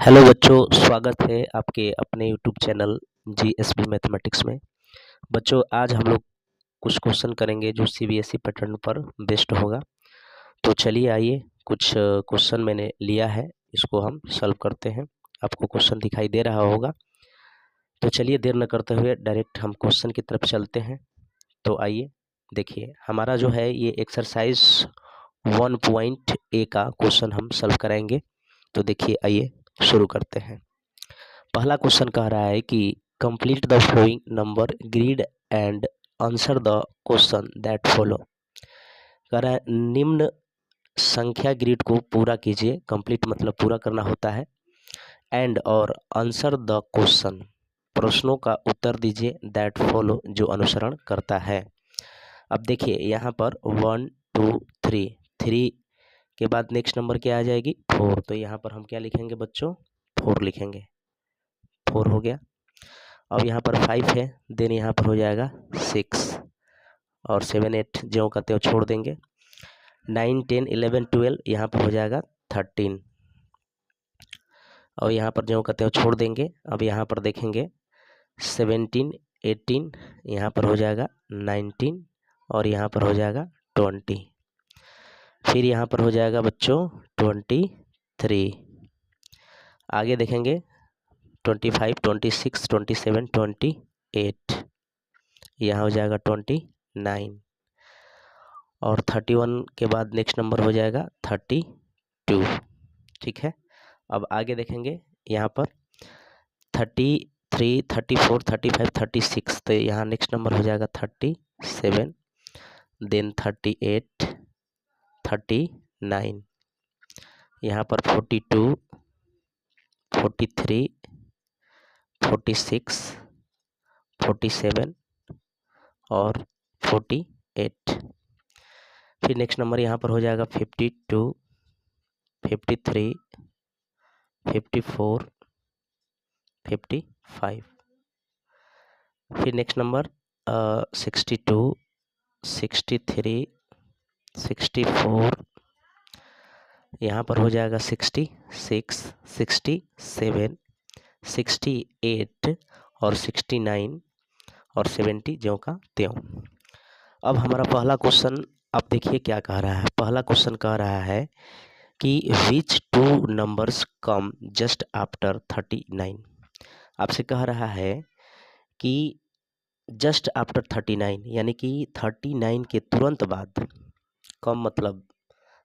Hello बच्चों, स्वागत है आपके अपने यूट्यूब चैनल जीएसबी मैथमेटिक्स में। बच्चों, आज हम लोग कुछ क्वेश्चन करेंगे जो सीबीएसई पैटर्न पर बेस्ड होगा। तो चलिए आइए, कुछ क्वेश्चन मैंने लिया है, इसको हम सॉल्व करते हैं। आपको क्वेश्चन दिखाई दे रहा होगा, तो चलिए देर न करते हुए डायरेक्ट हम क्वेश्चन की तरफ चलते हैं। तो आइए देखिए, हमारा जो है ये एक्सरसाइज 1.A का क्वेश्चन हम सॉल्व कराएंगे। तो देखिए आइए शुरू करते हैं। पहला क्वेश्चन कह रहा है कि complete the following number grid and answer the question that follow. कह रहा है निम्न संख्या ग्रिड को पूरा कीजिए। कंप्लीट मतलब पूरा करना होता है। एंड और आंसर द क्वेश्चन, प्रश्नों का उत्तर दीजिए। दैट फॉलो, जो अनुसरण करता है। अब देखिए यहाँ पर 1 2 3 3 के बाद नेक्स्ट नंबर क्या आ जाएगी 4। तो यहाँ पर हम क्या लिखेंगे बच्चों, 4 लिखेंगे। 4 हो गया। अब यहाँ पर 5 है, देन यहाँ पर हो जाएगा 6 और 7 8 जो कहते हो छोड़ देंगे। 9 10 11 12 यहाँ पर हो जाएगा 13 और यहाँ पर जो कहते हो छोड़ देंगे। अब यहाँ पर देखेंगे 17 18 यहाँ पर हो जाएगा 19 और यहाँ पर हो जाएगा 20। फिर यहाँ पर हो जाएगा बच्चों 23। आगे देखेंगे 25 26 27 28, यहाँ हो जाएगा 29 और 31 के बाद नेक्स्ट नंबर हो जाएगा 32। ठीक है। अब आगे देखेंगे यहाँ पर 33 34 35 36, तो यहाँ नेक्स्ट नंबर हो जाएगा 37, देन 38 39, यहाँ पर 42 43 46 47 और 48। फिर नेक्स्ट नंबर यहाँ पर हो जाएगा 52 53 54 55। फिर नेक्स्ट नंबर 62 63 64, यहाँ पर हो जाएगा 66 67 68 और 69 और 70 ज्यों का त्यों। अब हमारा पहला क्वेश्चन आप देखिए क्या कह रहा है। पहला क्वेश्चन कह रहा है कि which two numbers come just after 39। आपसे कह रहा है कि जस्ट आफ्टर 39 यानी कि 39 के तुरंत बाद, कम मतलब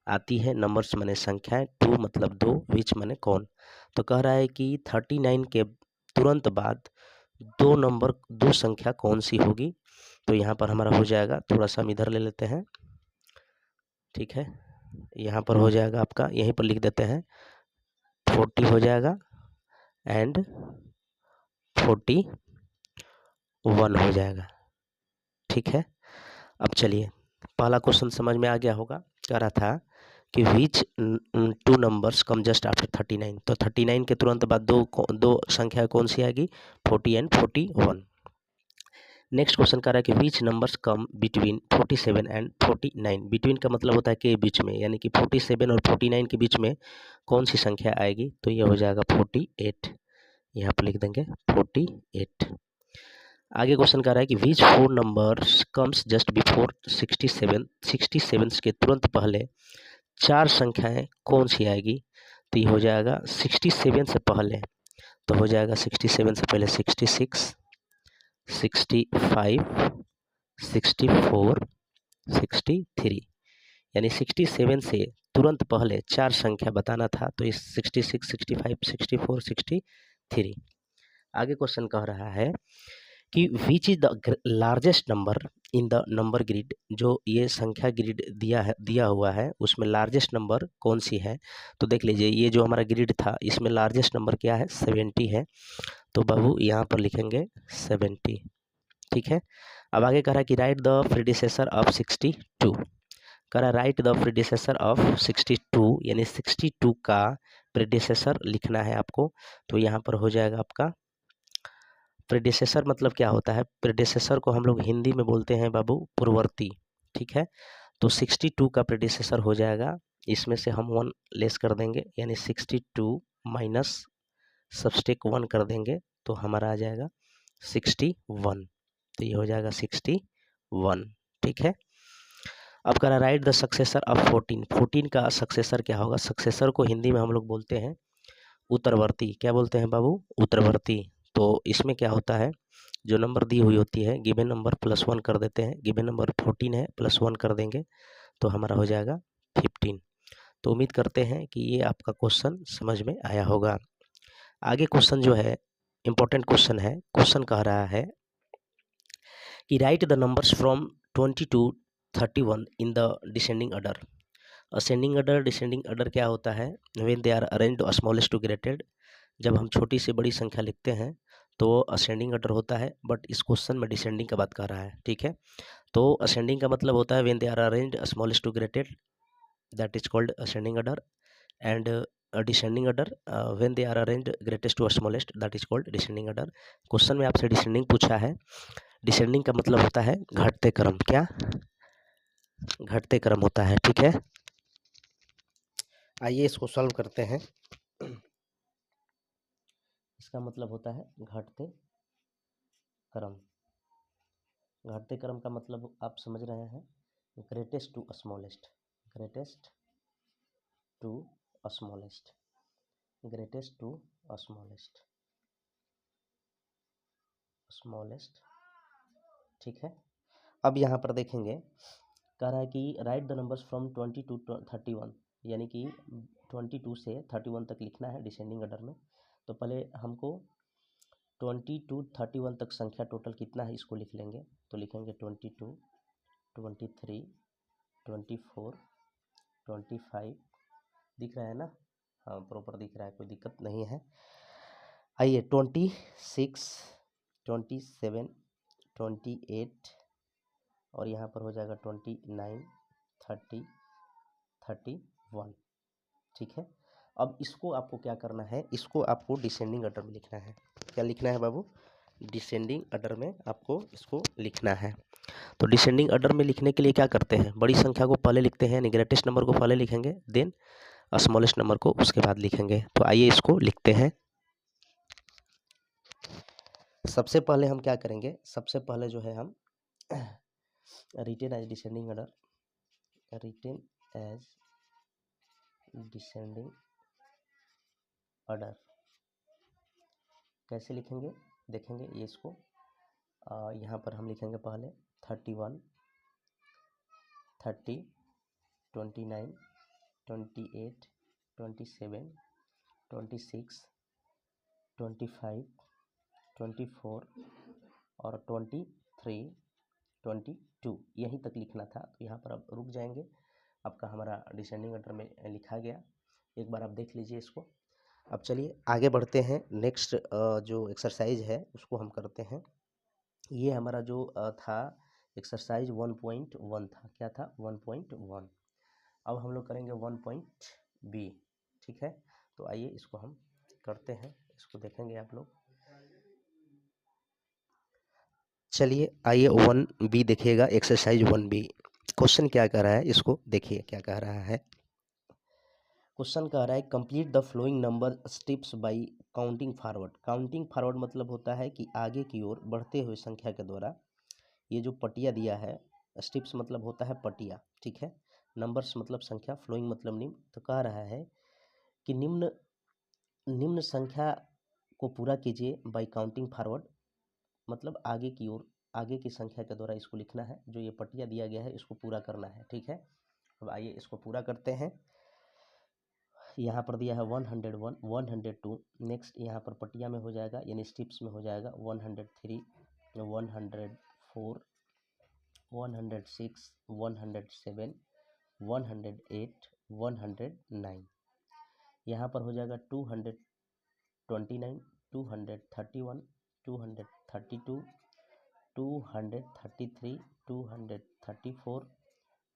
आती है, नंबर्स माने संख्याएं, टू मतलब दो, विच माने कौन। तो कह रहा है कि 39 के तुरंत बाद दो संख्या कौन सी होगी। तो यहाँ पर हमारा हो जाएगा, थोड़ा सा हम इधर ले लेते हैं। ठीक है, यहाँ पर हो जाएगा आपका, यहीं पर लिख देते हैं 40 हो जाएगा एंड 41 हो जाएगा। ठीक है। अब चलिए, पहला क्वेश्चन समझ में आ गया होगा। कह रहा था कि which two numbers come just after 39। तो 39 के तुरंत बाद दो संख्या कौन सी आएगी, 40 एंड 41। नेक्स्ट क्वेश्चन कह रहा है कि which numbers come between 47 and 49। Between का मतलब होता है के बीच में, यानी कि 47 और 49 के बीच में कौन सी संख्या आएगी। तो ये हो जाएगा 48, यहाँ पर लिख देंगे 48। आगे क्वेश्चन कह रहा है कि which four numbers comes just before 67। 67 के तुरंत पहले चार संख्याएं कौन सी आएगी। तो ये हो जाएगा 67 से पहले, तो हो जाएगा 67 से पहले 66 65 64 63, यानी 67 से तुरंत पहले चार संख्या बताना था। तो इस 66 65 64 63। आगे क्वेश्चन कह रहा है कि which is the largest number in the number grid. जो ये संख्या ग्रिड दिया हुआ है उसमें लार्जेस्ट नंबर कौन सी है। तो देख लीजिए, ये जो हमारा ग्रिड था इसमें लार्जेस्ट नंबर क्या है, 70 है। तो बाबू यहाँ पर लिखेंगे 70। ठीक है। अब आगे कह रहा है कि राइट द प्रीडिसेसर ऑफ 62। कह रहा राइट द प्रीडिसेसर ऑफ 62, यानी 62 का प्रीडिसेसर लिखना है आपको। तो यहाँ पर हो जाएगा आपका, प्रीडिसेसर मतलब क्या होता है, प्रीडिसेसर को हम लोग हिंदी में बोलते हैं बाबू पूर्ववर्ती। ठीक है। तो 62 का प्रीडिसेसर हो जाएगा, इसमें से हम 1 लेस कर देंगे, यानी 62 माइनस सब्सट्रैक्ट 1 कर देंगे तो हमारा आ जाएगा 61। तो ये हो जाएगा 61। ठीक है। अब कह रहा राइट द सक्सेसर ऑफ 14। 14 का सक्सेसर क्या होगा? सक्सेसर को हिंदी में हम लोग बोलते हैं उत्तरवर्ती। क्या बोलते हैं बाबू? उत्तरवर्ती। तो इसमें क्या होता है, जो नंबर दी हुई होती है गिवन नंबर +1 कर देते हैं। गिवन नंबर 14 है, +1 कर देंगे तो हमारा हो जाएगा 15। तो उम्मीद करते हैं कि ये आपका क्वेश्चन समझ में आया होगा। आगे क्वेश्चन जो है इम्पोर्टेंट क्वेश्चन है। क्वेश्चन कह रहा है कि write the numbers from 20 to 31 in the descending order. Ascending order, descending order क्या होता है? When they are arranged smallest to greatest. जब हम छोटी से बड़ी संख्या लिखते हैं तो वो असेंडिंग ऑर्डर होता है, बट इस क्वेश्चन में डिसेंडिंग का बात कर रहा है। ठीक है। तो असेंडिंग का मतलब होता है when they are arranged smallest to greatest, that is called ascending order. And descending order when they are arranged greatest to smallest, that is called descending order. Question में आपसे डिसेंडिंग पूछा है। डिसेंडिंग का मतलब होता है घटते क्रम। क्या? घटते क्रम होता है। ठीक है। आइए इसको सॉल्व करते हैं। इसका मतलब होता है घटते क्रम। घटते क्रम का मतलब आप समझ रहे हैं, greatest to smallest, greatest to smallest, greatest to smallest, smallest. ठीक है। अब यहाँ पर देखेंगे, कह रहा है कि write the numbers from 20 to 31, यानी कि 22 से 31 तक लिखना है डिसेंडिंग ऑर्डर में। तो पहले हमको 20 to 31 तक संख्या टोटल कितना है इसको लिख लेंगे। तो लिखेंगे 22, 23, 24, 25। दिख रहा है ना? हाँ, प्रॉपर दिख रहा है, कोई दिक्कत नहीं है। आइए 26, 27, 28 और यहाँ पर हो जाएगा 29, 30, 31। ठीक है। अब इसको आपको क्या करना है, इसको आपको डिसेंडिंग ऑर्डर में लिखना है। क्या लिखना है बाबू? डिसेंडिंग ऑर्डर में आपको इसको लिखना है। तो डिसेंडिंग ऑर्डर में लिखने के लिए क्या करते हैं, बड़ी संख्या को पहले लिखते हैं, यानी ग्रेटेस्ट नंबर को पहले लिखेंगे, देन स्मॉलेस्ट नंबर को उसके बाद लिखेंगे। तो आइए इसको लिखते हैं। सबसे पहले हम क्या करेंगे, सबसे पहले जो है हम written as descending order, written as descending order कैसे लिखेंगे देखेंगे। ये इसको यहाँ पर हम लिखेंगे पहले 31, 30, 29, 28, 27, 26, 25, 24 और 23, 22 यहीं तक लिखना था। तो यहाँ पर अब रुक जाएंगे। आपका हमारा डिसेंडिंग ऑर्डर में लिखा गया। एक बार आप देख लीजिए इसको। अब चलिए आगे बढ़ते हैं। नेक्स्ट जो एक्सरसाइज है उसको हम करते हैं। ये हमारा जो था एक्सरसाइज 1.1 था। क्या था? 1.1। अब हम लोग करेंगे 1.b। ठीक है। तो आइए इसको हम करते हैं, इसको देखेंगे आप लोग। चलिए आइए 1b देखिएगा, एक्सरसाइज 1b। क्वेश्चन क्या कह रहा है इसको देखिए, क्या कह रहा है। क्वेश्चन कह रहा है complete the following number steps bye counting forward. Counting forward मतलब होता है कि आगे की ओर बढ़ते हुए संख्या के द्वारा। ये जो पटिया दिया है, स्टेप्स मतलब होता है पटिया। ठीक है। नंबर्स मतलब संख्या, फ्लोइंग मतलब निम्न। तो कह रहा है कि निम्न निम्न संख्या को पूरा कीजिए बाय काउंटिंग फॉरवर्ड, मतलब आगे की ओर, आगे की संख्या के द्वारा इसको लिखना है। जो ये पटिया दिया गया है इसको पूरा करना है। ठीक है। अब आइए इसको पूरा करते हैं। यहाँ पर दिया है 101, 102। नेक्स्ट यहाँ पर पटिया में हो जाएगा, यानी स्टेप्स में हो जाएगा 103, 104, 106, 107, 108, 109। यहाँ पर हो जाएगा 229, 231, 232, 233, 234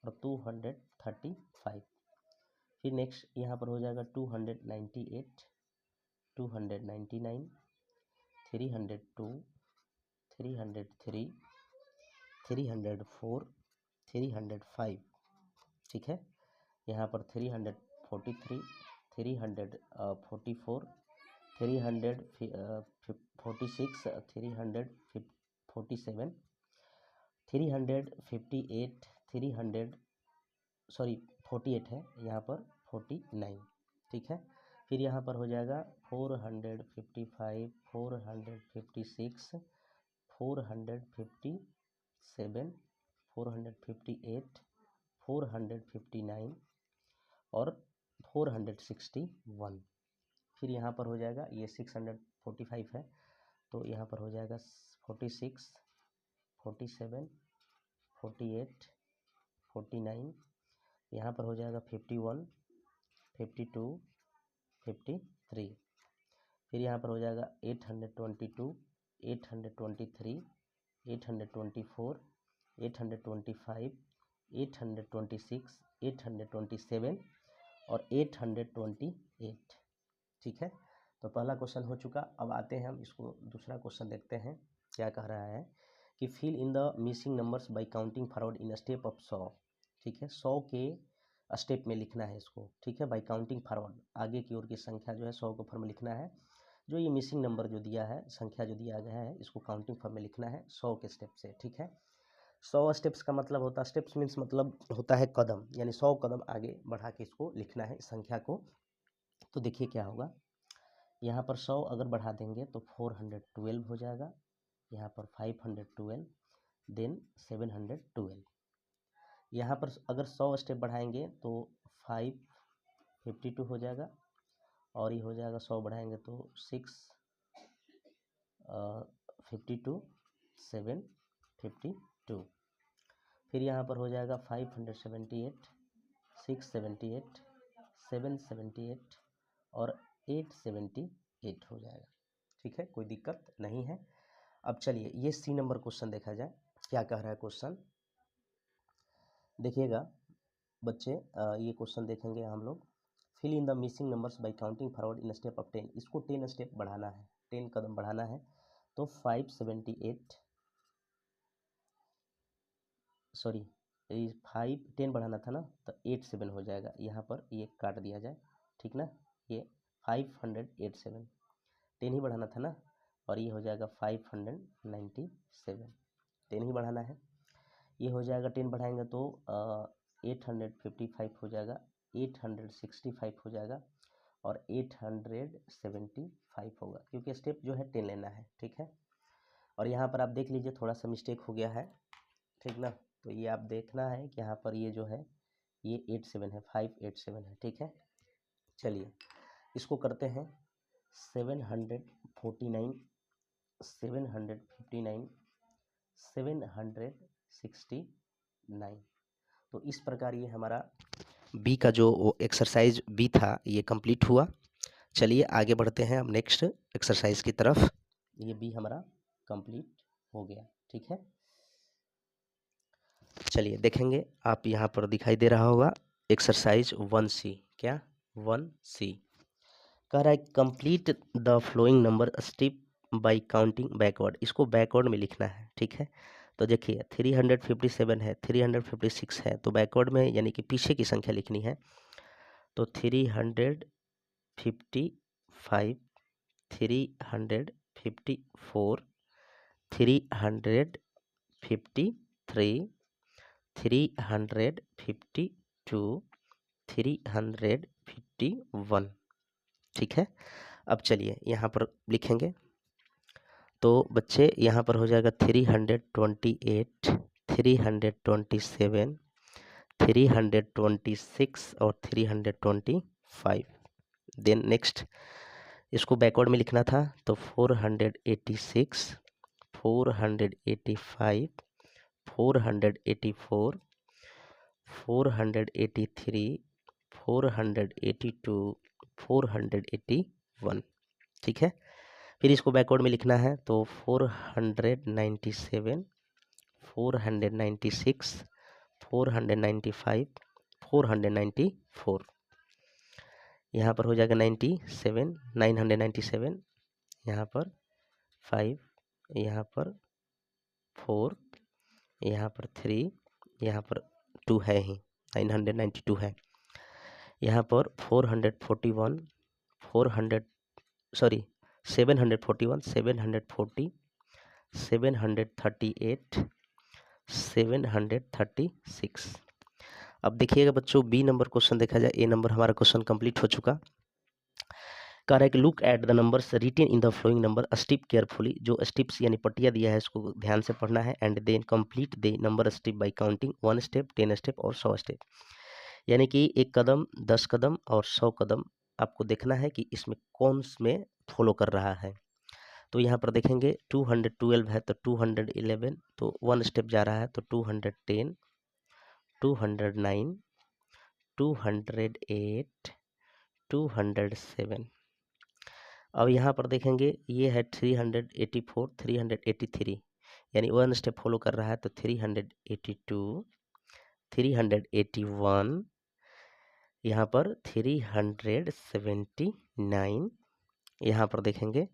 और 235। फिर नेक्स्ट यहाँ पर हो जाएगा 298, 299, 302, 303, 304, 305। ठीक है। यहाँ पर 343, 344, 346, 347, 358, 48 है यहाँ पर, 49, ठीक है। फिर यहाँ पर हो जाएगा 455, 456, 457, 458, 459 और 461। फिर यहाँ पर हो जाएगा, ये 645 है, तो यहाँ पर हो जाएगा 46, 47, 48, 49, यहाँ पर हो जाएगा 51, 52, 53। फिर यहाँ पर हो जाएगा 822, 823, 824, 825, 826, 827 और 828, ठीक है। तो पहला क्वेश्चन हो चुका। अब आते हैं हम इसको दूसरा क्वेश्चन देखते हैं क्या कह रहा है कि fill in the missing numbers by counting forward in step of 100, ठीक है। 100 के स्टेप में लिखना है इसको, ठीक है। बाय काउंटिंग फॉरवर्ड, आगे की ओर की संख्या जो है 100 को फॉर्म में लिखना है। जो ये मिसिंग नंबर जो दिया है, संख्या जो दिया गया है, इसको काउंटिंग फॉर्म में लिखना है 100 के स्टेप से, ठीक है। 100 स्टेप्स का मतलब होता है, स्टेप्स मीन्स मतलब होता है कदम, यानी 100 कदम आगे बढ़ा के इसको लिखना है संख्या को। तो देखिए क्या होगा, यहाँ पर 100 अगर बढ़ा देंगे तो 412 हो जाएगा, यहाँ पर 512, देन 712। यहाँ पर अगर 100 स्टेप बढ़ाएंगे तो 552 हो जाएगा, और ये हो जाएगा 100 बढ़ाएंगे तो 652, 752। फिर यहाँ पर हो जाएगा 578, 678, 778 और 878 हो जाएगा, ठीक है। कोई दिक्कत नहीं है। अब चलिए ये सी नंबर क्वेश्चन देखा जाए, क्या कह रहा है क्वेश्चन, देखिएगा बच्चे। ये क्वेश्चन देखेंगे हम लोग। Fill in the missing numbers by counting forward in step of 10, इसको 10 स्टेप बढ़ाना है, 10 कदम बढ़ाना है। तो 578, सॉरी 10 बढ़ाना था ना, तो 87 हो जाएगा, यहाँ पर ये काट दिया जाए, ठीक ना। ये 587, 10 ही बढ़ाना था ना, और ये हो जाएगा 597, 10 ही बढ़ाना है। ये हो जाएगा 10 बढ़ाएंगे तो 855 हो जाएगा, 865 हो जाएगा और 875 होगा, क्योंकि स्टेप जो है 10 लेना है, ठीक है। और यहाँ पर आप देख लीजिए थोड़ा सा मिस्टेक हो गया है, ठीक ना। तो ये आप देखना है कि यहाँ पर ये जो है ये 87 है, 587 है, ठीक है। चलिए इसको करते हैं 749, 759, 769। तो इस प्रकार ये हमारा बी का जो वो एक्सरसाइज बी था ये कंप्लीट हुआ। चलिए आगे बढ़ते हैं अब नेक्स्ट एक्सरसाइज की तरफ। ये बी हमारा कंप्लीट हो गया, ठीक है। चलिए देखेंगे, आप यहाँ पर दिखाई दे रहा होगा एक्सरसाइज 1C। क्या 1C कह रहा है, complete the following number step by counting backward, इसको बैकवर्ड में लिखना है, ठीक है। तो देखिए 357 है, 356 है, तो बैकवर्ड में यानी कि पीछे की संख्या लिखनी है। तो 355, 354, 353, 352, 351, ठीक है। अब चलिए यहाँ पर लिखेंगे, तो बच्चे यहाँ पर हो जाएगा 328, 327, 326 और 325। देन नेक्स्ट इसको बैकवर्ड में लिखना था, तो 486, 485, 484, 483, 482, 481, ठीक है। फिर इसको बैकवर्ड में लिखना है, तो 497, 496, 495, 494। यहाँ पर हो जाएगा 97, 997, यहाँ पर 5, यहाँ पर 4, यहाँ पर 3, यहाँ पर 2 है ही, 992 है। यहाँ पर 441, सॉरी 741, 740, 738, 736। अब देखिएगा बच्चों, बी नंबर क्वेश्चन देखा जाए, ए नंबर हमारा क्वेश्चन कंप्लीट हो चुका। कह रहा है कि look at the numbers written in the following number step carefully. जो स्टेप्स यानी पट्टिया दिया है इसको ध्यान से पढ़ना है। And then complete the number step by counting 1 step, 10 step और 100 स्टेप। यानी कि 1 कदम, 10 कदम और 100 कदम आपको देखना है कि इसमें कौन में फॉलो कर रहा है। तो यहाँ पर देखेंगे 212 है तो 211, तो 1 स्टेप जा रहा है तो 210, 209, 208, 207। अब यहाँ पर देखेंगे ये है 384, 383, यानी 1 स्टेप फॉलो कर रहा है तो 382, 381, यहाँ पर 379। यहाँ पर देखेंगे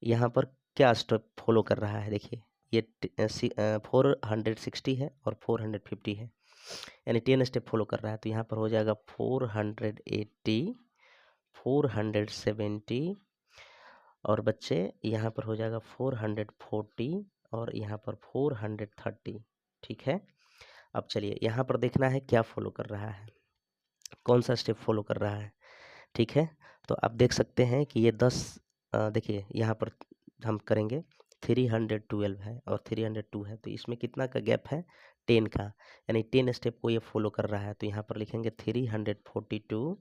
यहाँ पर क्या स्टेप फॉलो कर रहा है, देखिए ये 460 है और 450 है, यानी 10 स्टेप फॉलो कर रहा है। तो यहाँ पर हो जाएगा 480, 470 और बच्चे यहाँ पर हो जाएगा 440 और यहाँ पर 430। ठीक है, अब चलिए यहाँ पर देखना है क्या फॉलो कर रहा है, कौन सा स्टेप फॉलो कर रहा है। ठीक है, तो आप देख सकते हैं कि ये 10, देखिए यहाँ पर हम करेंगे 312 है और 302 है, तो इसमें कितना का गैप है, 10 का, यानी 10 स्टेप को ये फॉलो कर रहा है। तो यहाँ पर लिखेंगे 342,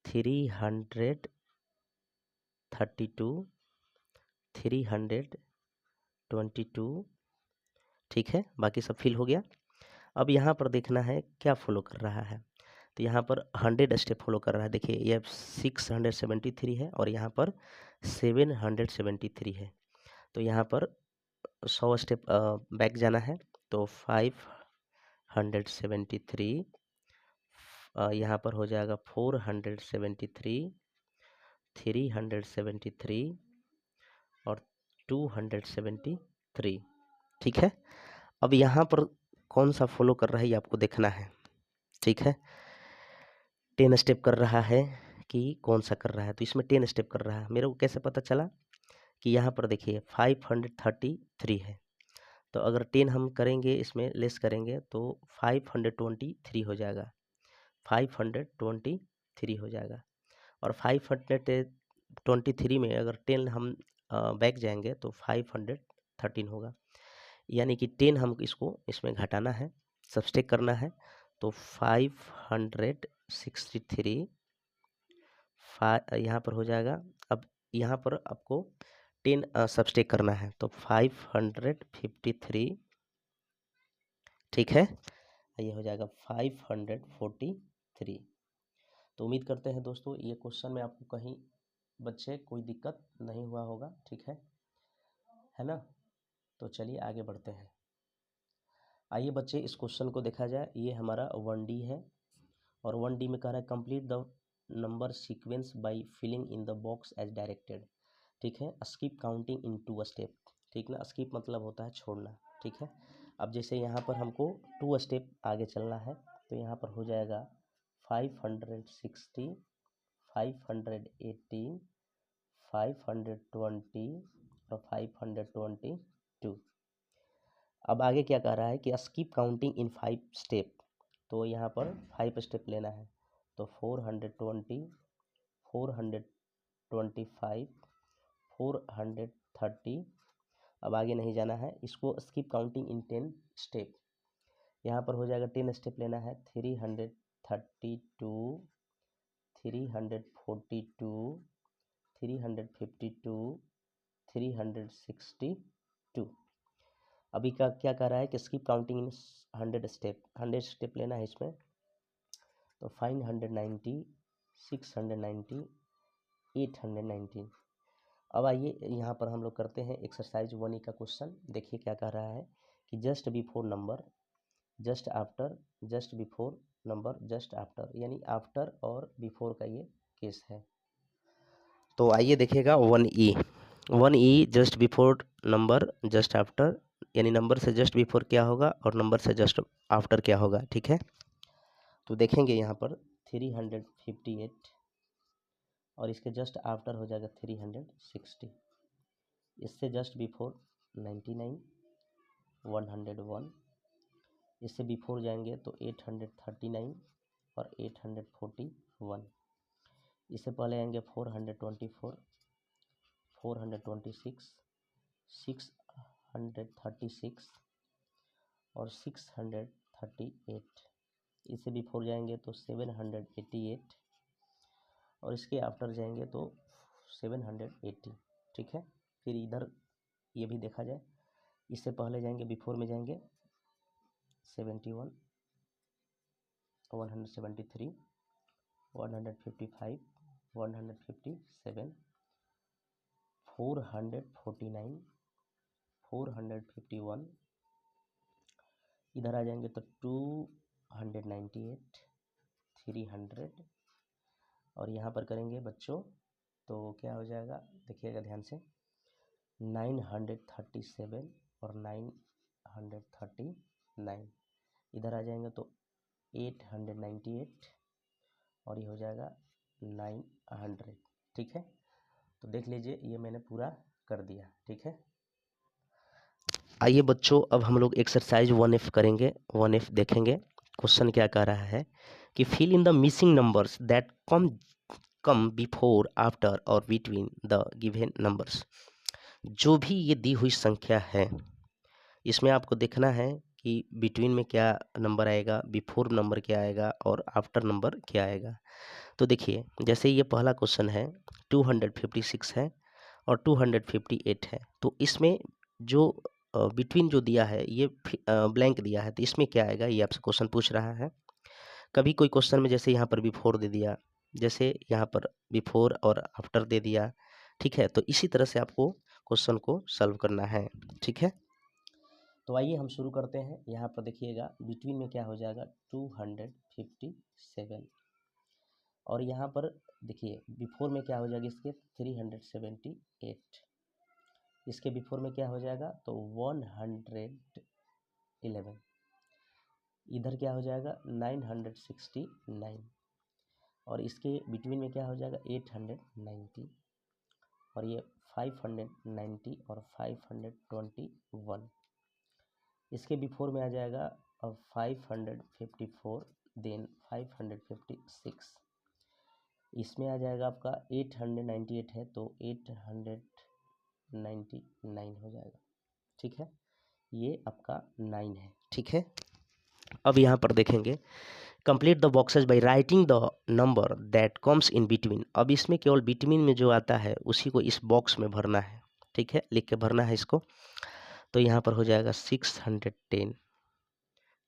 332, 322। ठीक है, बाकी सब फिल हो गया। अब यहाँ पर देखना है क्या फॉलो कर रहा है। तो यहाँ पर 100 स्टेप फॉलो कर रहा है। देखिए ये 673 है और यहाँ पर 773 है। तो यहाँ पर 100 स्टेप बैक जाना है तो 573, यहाँ पर हो जाएगा 473, 373 और 273। ठीक है, अब यहाँ पर कौन सा फॉलो कर रहा है ये आपको देखना है। ठीक है, 10 स्टेप कर रहा है कि कौन सा कर रहा है, तो इसमें 10 स्टेप कर रहा है। मेरे को कैसे पता चला कि यहाँ पर देखिए 533 है, तो अगर 10 हम करेंगे इसमें लेस करेंगे तो 523 हो जाएगा, 523 हो जाएगा। और 523 में अगर 10 हम बैक जाएंगे तो 513 होगा, यानी कि 10 हम इसको इसमें घटाना है, सब्सट्रैक्ट करना है। तो 563 यहाँ पर हो जाएगा। अब यहाँ पर आपको 10 सब्सट्रैक्ट करना है तो 553। ठीक है, ये हो जाएगा 543। तो उम्मीद करते हैं दोस्तों ये क्वेश्चन में आपको कहीं बच्चे कोई दिक्कत नहीं हुआ होगा। ठीक है ना। तो चलिए आगे बढ़ते हैं। आइए बच्चे इस क्वेश्चन को देखा जाए। ये हमारा 1D है और 1D में कह रहा है complete the number sequence by filling in the box as directed. ठीक है, स्किप काउंटिंग इन 2 स्टेप। ठीक ना, स्किप मतलब होता है छोड़ना। ठीक है, अब जैसे यहाँ पर हमको 2 स्टेप आगे चलना है तो यहाँ पर हो जाएगा 560, 518, 520 और 522। अब आगे क्या कह रहा है कि स्किप काउंटिंग इन 5 स्टेप। तो यहाँ पर 5 स्टेप लेना है तो 420, 425, 430। अब आगे नहीं जाना है, इसको स्किप काउंटिंग इन 10 स्टेप। यहाँ पर हो जाएगा 10 स्टेप लेना है 332, 342, 352, 362। अभी का क्या कह रहा है कि skip counting in 100 step, 100 step लेना है इसमें। तो 590, 690, 819। अब आइए यहाँ पर हम लोग करते हैं एक्सरसाइज 1E का क्वेश्चन। देखिए क्या कह रहा है कि just before number, just after, just before number, just after, यानी आफ्टर और बिफोर का ये केस है। तो आइए देखिएगा 1E, 1E just before number, just after, यानी नंबर से जस्ट बिफोर क्या होगा और नंबर से जस्ट आफ्टर क्या होगा। ठीक है, तो देखेंगे यहाँ पर 358, और इसके जस्ट आफ्टर हो जाएगा 360, इससे जस्ट बिफोर 99, 101, इससे बिफोर जाएंगे तो 839 और 841, इससे पहले आएंगे 424, 426, 636 और 638, इससे बिफोर जाएंगे तो 788 और इसके आफ्टर जाएंगे तो 780। ठीक है, फिर इधर ये भी देखा जाए, इससे पहले जाएंगे बिफोर में जाएंगे 71, 173, 155, 157, 449, 451, इधर आ जाएंगे तो 298, 300 और यहाँ पर करेंगे बच्चों तो क्या हो जाएगा, देखिएगा ध्यान से, 937 और 939, इधर आ जाएंगे तो 898 और ये हो जाएगा 900। ठीक है, तो देख लीजिए ये मैंने पूरा कर दिया। ठीक है, आइए बच्चों अब हम लोग एक्सरसाइज 1F करेंगे। 1F देखेंगे क्वेश्चन क्या कह रहा है कि fill in the missing numbers that come before, after और बिटवीन द गिवन नंबर्स। जो भी ये दी हुई संख्या है इसमें आपको देखना है कि बिटवीन में क्या नंबर आएगा, बिफोर नंबर क्या आएगा और आफ्टर नंबर क्या आएगा। तो देखिए जैसे ये पहला क्वेश्चन है 256 है और 258 है, तो इसमें जो बिटवीन जो दिया है ये ब्लैंक दिया है, तो इसमें क्या आएगा ये आपसे क्वेश्चन पूछ रहा है। कभी कोई क्वेश्चन में जैसे यहाँ पर बिफोर दे दिया, जैसे यहाँ पर बिफोर और आफ्टर दे दिया। ठीक है, तो इसी तरह से आपको क्वेश्चन को सॉल्व करना है। ठीक है, तो आइए हम शुरू करते हैं। यहाँ पर देखिएगा बिटवीन में क्या हो जाएगा 257 और यहाँ पर देखिए बिफोर में क्या हो जाएगा इसके 378, इसके बिफोर में क्या हो जाएगा तो 111, इधर क्या हो जाएगा 969 और इसके बिटवीन में क्या हो जाएगा 890 और ये 590 और 521, इसके बिफोर में आ जाएगा अब 554 देन 556, इसमें आ जाएगा आपका 898 है तो 899 हो जाएगा। ठीक है, ये आपका 9 है। ठीक है, अब यहाँ पर देखेंगे complete the boxes by writing the number that comes in between. अब इसमें केवल बिटवीन में जो आता है उसी को इस बॉक्स में भरना है। ठीक है, लिख के भरना है इसको। तो यहाँ पर हो जाएगा 610,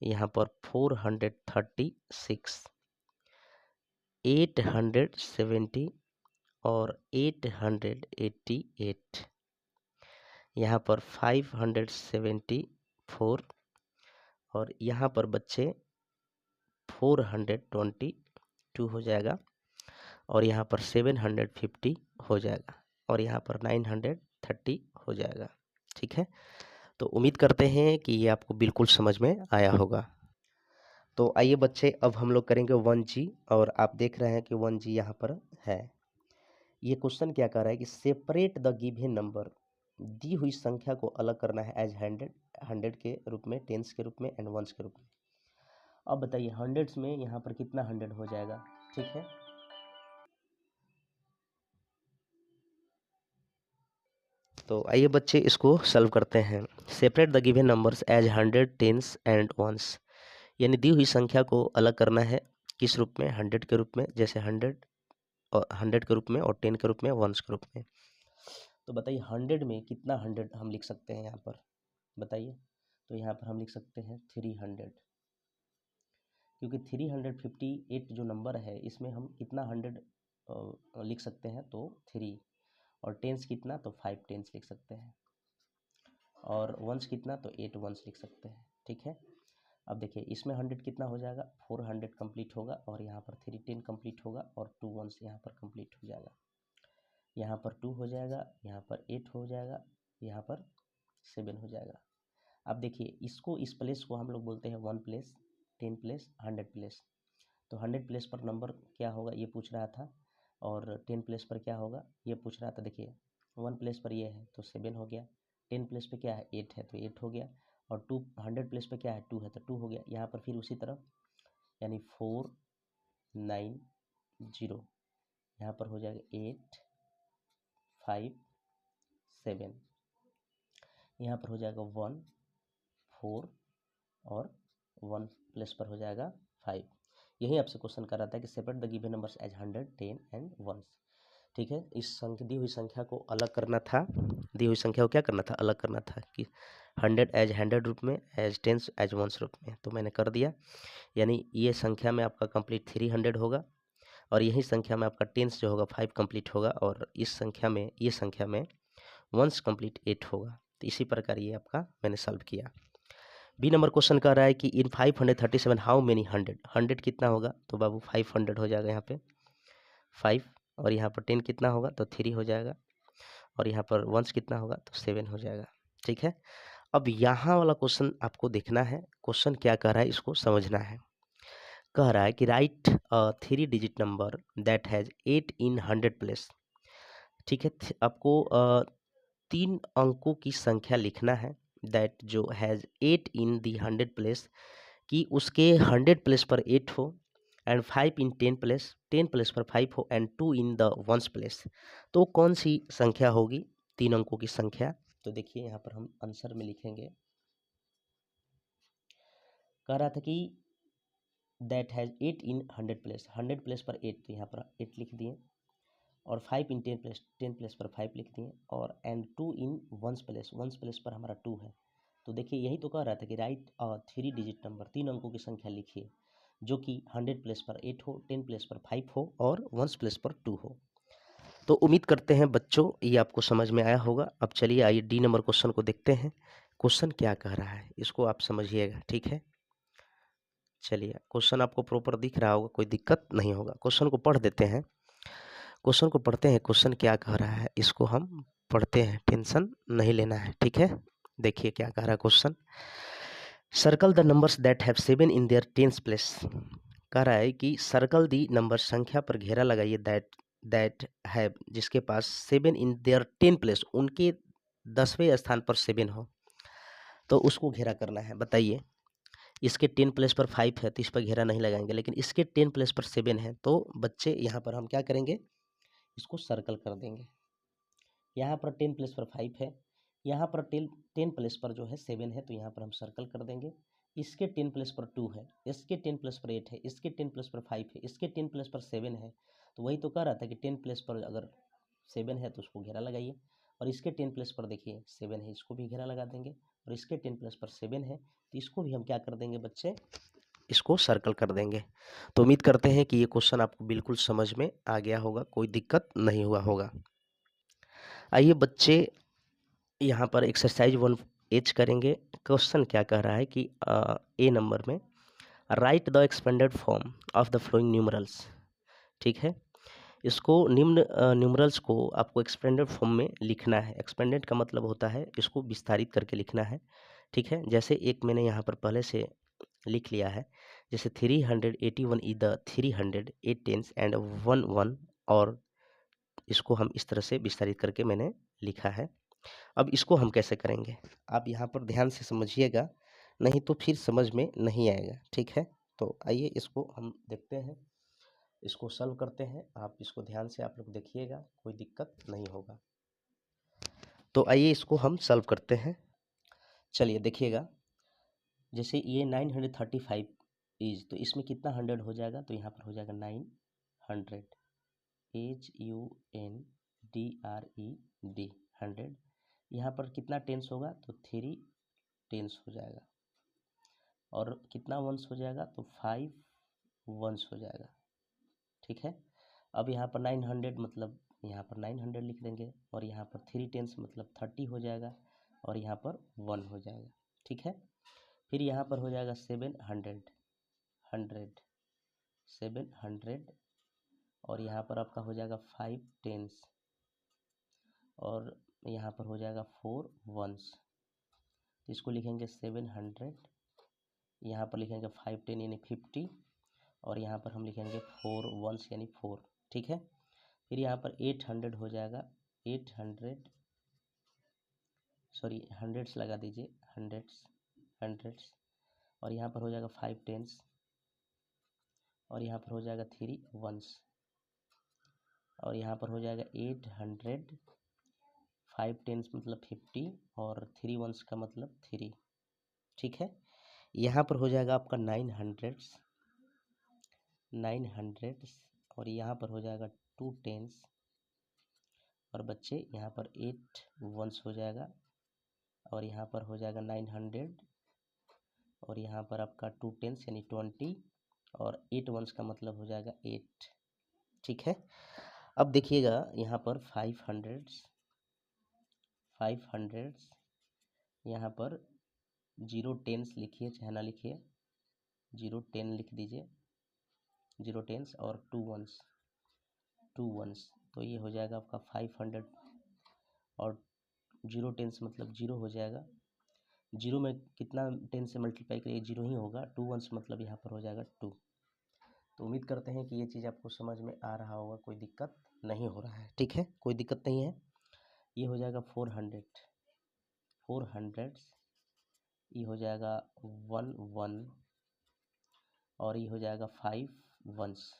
यहाँ पर 436, 870 और 888, यहाँ पर 574 और यहाँ पर बच्चे 422 हो जाएगा और यहाँ पर 750 हो जाएगा और यहाँ पर 930 हो जाएगा। ठीक है, तो उम्मीद करते हैं कि ये आपको बिल्कुल समझ में आया होगा। तो आइए बच्चे अब हम लोग करेंगे 1G और आप देख रहे हैं कि 1G यहाँ पर है। ये क्वेश्चन क्या कर रहा है कि सेपरेट द गिवन नंबर, दी हुई संख्या को अलग करना है एज 100, 100 के रूप में, टेंस के रूप में एंड वंस के रूप में। अब बताइए हंड्रेड्स में यहाँ पर कितना 100 हो जाएगा। ठीक है, तो आइए बच्चे इसको सॉल्व करते हैं। Separate the given numbers as 100, tens and ones, यानी दी हुई संख्या को अलग करना है किस रूप में, 100 के रूप में, जैसे 100 और 100 के रूप में और 10 के रूप में, वंस के रूप में। तो बताइए 100 में कितना 100 हम लिख सकते हैं यहाँ पर, बताइए। तो यहाँ पर हम लिख सकते हैं 300, क्योंकि 358 जो नंबर है इसमें हम कितना 100 लिख सकते हैं तो 3, और टेंस कितना तो 5 टेंस लिख सकते हैं, और वंस कितना तो 8 वंस लिख सकते हैं। ठीक है, अब देखिए इसमें 100 कितना हो जाएगा, 400 कंप्लीट होगा और यहाँ पर 310 कंप्लीट होगा और 2 वंस यहाँ पर कंप्लीट हो जाएगा, यहाँ पर 2 हो जाएगा, यहाँ पर 8 हो जाएगा, यहाँ पर 7 हो जाएगा। अब देखिए इसको, इस प्लेस को हम लोग बोलते हैं 1 प्लेस, 10 प्लेस, 100 प्लेस। तो 100 प्लेस पर नंबर क्या होगा ये पूछ रहा था, और 10 प्लेस पर क्या होगा ये पूछ रहा था। देखिए 1 प्लेस पर ये है तो 7 हो गया, 10 प्लेस पे क्या है 8 है तो 8 हो गया, और 200 प्लेस पे क्या है 2 है तो 2 हो गया। यहाँ पर फिर उसी तरह यानी 4 9 0, यहाँ पर हो जाएगा 8 5 7, यहाँ पर हो जाएगा 1 4 और 1 प्लेस पर हो जाएगा 5। यही आपसे क्वेश्चन कर रहा था कि separate the given numbers as 100 10 and 1। ठीक है, इस दी हुई संख्या को अलग करना था, दी हुई संख्या को क्या करना था, अलग करना था कि 100 एज 100 रूप में, एज 10 एज 1 रूप में, तो मैंने कर दिया। यानी ये संख्या में आपका कंप्लीट 300 होगा, और यही संख्या में आपका 10 जो होगा 5 कंप्लीट होगा, और इस संख्या में ये संख्या में 1 कंप्लीट 8 होगा। तो इसी प्रकार ये आपका मैंने सॉल्व किया। बी नंबर क्वेश्चन कह रहा है कि इन 537 हाउ मेनी 100, 100 कितना होगा, तो बाबू 500 हो जाएगा यहाँ पे 5, और यहाँ पर 10 कितना होगा तो 3 हो जाएगा, और यहाँ पर 1 कितना होगा तो 7 हो जाएगा। ठीक है, अब यहाँ वाला क्वेश्चन आपको देखना है, क्वेश्चन क्या कह रहा है इसको समझना है। कह रहा है कि right 3 digit number that has 8 in 100 place. ठीक है, आपको 3 अंकों की संख्या लिखना है, दैट जो हैज़ 8 इन दी 100 प्लेस, कि उसके 100 प्लेस पर 8 हो, एंड 5 इन 10 प्लेस, 10 प्लेस पर 5 हो, एंड 2 इन द 1 प्लेस। तो कौन सी संख्या होगी 3 अंकों की संख्या। तो देखिए यहाँ पर हम आंसर में लिखेंगे, कह रहा था कि that has 8 in 100 place, 100 place पर 8, तो यहाँ पर 8 लिख दिए, और 5 इन 10 प्लेस, 10 प्लेस पर 5 लिख दिए, और एंड 2 इन 1 प्लेस, 1 प्लेस पर हमारा 2 है। तो देखिए यही तो कह रहा था कि राइट 3 डिजिट नंबर, 3 अंकों की संख्या लिखिए जो कि 100 प्लेस पर 8 हो, 10 प्लेस पर 5 हो, और 1 प्लेस पर 2 हो। तो उम्मीद करते हैं बच्चों ये आपको समझ में आया होगा। अब चलिए आइए डी नंबर क्वेश्चन को देखते हैं, क्वेश्चन क्या कह रहा है इसको आप समझिएगा। ठीक है, चलिए क्वेश्चन आपको प्रॉपर दिख रहा होगा, कोई दिक्कत नहीं होगा। क्वेश्चन को पढ़ देते हैं, क्वेश्चन को पढ़ते हैं, क्वेश्चन क्या कह रहा है इसको हम पढ़ते हैं, टेंशन नहीं लेना है। ठीक है, देखिए क्या कह रहा है question. Circle the numbers that have 7 in their tens place. कह रहा है कि सर्कल दी नंबर, संख्या पर घेरा लगाइए, दैट हैव, जिसके पास 7 इन देयर 10 प्लेस, उनके 10वें स्थान पर 7 हो, तो उसको घेरा करना है। बताइए, इसके 10 प्लेस पर 5 है तो इस पर घेरा नहीं लगाएंगे, लेकिन इसके 10 प्लेस पर 7 है, तो बच्चे यहाँ पर हम क्या करेंगे, इसको सर्कल कर देंगे। यहाँ पर 10 प्लेस पर 5 है, यहाँ पर 10 प्लेस पर जो है 7 है, तो यहाँ पर हम सर्कल कर देंगे। इसके 10 प्लेस पर 2 है, इसके 10 प्लेस पर 8 है, इसके 10 प्लेस पर 5 है, इसके 10 प्लेस पर 7 है। तो वही तो कह रहा था कि 10 प्लेस पर अगर 7 है तो उसको घेरा लगाइए, और इसके 10 प्लेस पर देखिए 7 है, इसको भी घेरा लगा देंगे, और इसके 10 प्लेस पर 7 है तो इसको भी हम क्या कर देंगे बच्चे, इसको सर्कल कर देंगे। तो उम्मीद करते हैं कि ये क्वेश्चन आपको बिल्कुल समझ में आ गया होगा, कोई दिक्कत नहीं हुआ होगा। आइए बच्चे यहाँ पर एक्सरसाइज 1H करेंगे। क्वेश्चन क्या कह रहा है कि ए नंबर में right the expanded form of the flowing numerals. ठीक है, इसको निम्न न्यूमरल्स को आपको एक्सपेंडेड फॉर्म में लिखना है। एक्सपेंडेड का मतलब होता है इसको विस्तारित करके लिखना है। ठीक है, जैसे एक मैंने यहाँ पर पहले से लिख लिया है, जैसे 381 इज द 300 8 टेंस एंड 1 1, और इसको हम इस तरह से विस्तारित करके मैंने लिखा है। अब इसको हम कैसे करेंगे, आप यहाँ पर ध्यान से समझिएगा, नहीं तो फिर समझ में नहीं आएगा। ठीक है, तो आइए इसको हम देखते हैं, इसको सॉल्व करते हैं। आप इसको ध्यान से आप लोग देखिएगा, कोई दिक्कत नहीं होगा। तो आइए इसको हम सॉल्व करते हैं। चलिए देखिएगा, जैसे ये 935 इज, तो इसमें कितना 100 हो जाएगा, तो यहाँ पर हो जाएगा 900, HUNDRED 100। यहाँ पर कितना टेंस होगा, तो 3 टेंस हो जाएगा, और कितना वंस हो जाएगा, तो 5 वंस हो जाएगा। ठीक है, अब यहाँ पर 900 मतलब यहाँ पर 900 लिख देंगे, और यहाँ पर 3 टेंस मतलब 30 हो जाएगा, और यहाँ पर 1 हो जाएगा। ठीक है, फिर यहाँ पर हो जाएगा 700 700, और यहाँ पर आपका हो जाएगा 5 टेंस, और यहाँ पर हो जाएगा 4 वंस, तो इसको लिखेंगे 700, यहाँ पर लिखेंगे 5 10 यानी 50, और यहाँ पर हम लिखेंगे 4 वंस यानी 4। ठीक है, फिर यहाँ पर 800 हो जाएगा, 800 सॉरी हंड्रेड्स लगा दीजिए, हंड्रेड्स और यहाँ पर हो जाएगा 5 टेंस और यहाँ पर हो जाएगा 3 वंस और यहाँ पर हो जाएगा 800, 5 टेंस मतलब 50 और 3 वंस का मतलब 3। ठीक है, यहाँ पर हो जाएगा आपका 900 और यहाँ पर हो जाएगा 2 टेंस और बच्चे यहाँ पर 8 वंस हो जाएगा और यहाँ पर हो जाएगा 900 और यहाँ पर आपका 2 टेंस यानी 20 और 8 वंस का मतलब हो जाएगा 8। ठीक है, अब देखिएगा यहाँ पर 500 यहाँ पर 0 टेंस लिखिए चाहे ना लिखिए, 0 10 लिख दीजिए, 0 टेंस और 2 वंस तो ये हो जाएगा आपका 500 और 0 टेंस मतलब 0 हो जाएगा। 0 में कितना 10 से मल्टीप्लाई करिए 0 ही होगा। 2 वंस मतलब यहाँ पर हो जाएगा 2। तो उम्मीद करते हैं कि ये चीज़ आपको समझ में आ रहा होगा, कोई दिक्कत नहीं हो रहा है। ठीक है, कोई दिक्कत नहीं है। ये हो जाएगा 400 ये हो जाएगा 1 और ये हो जाएगा 5 वंस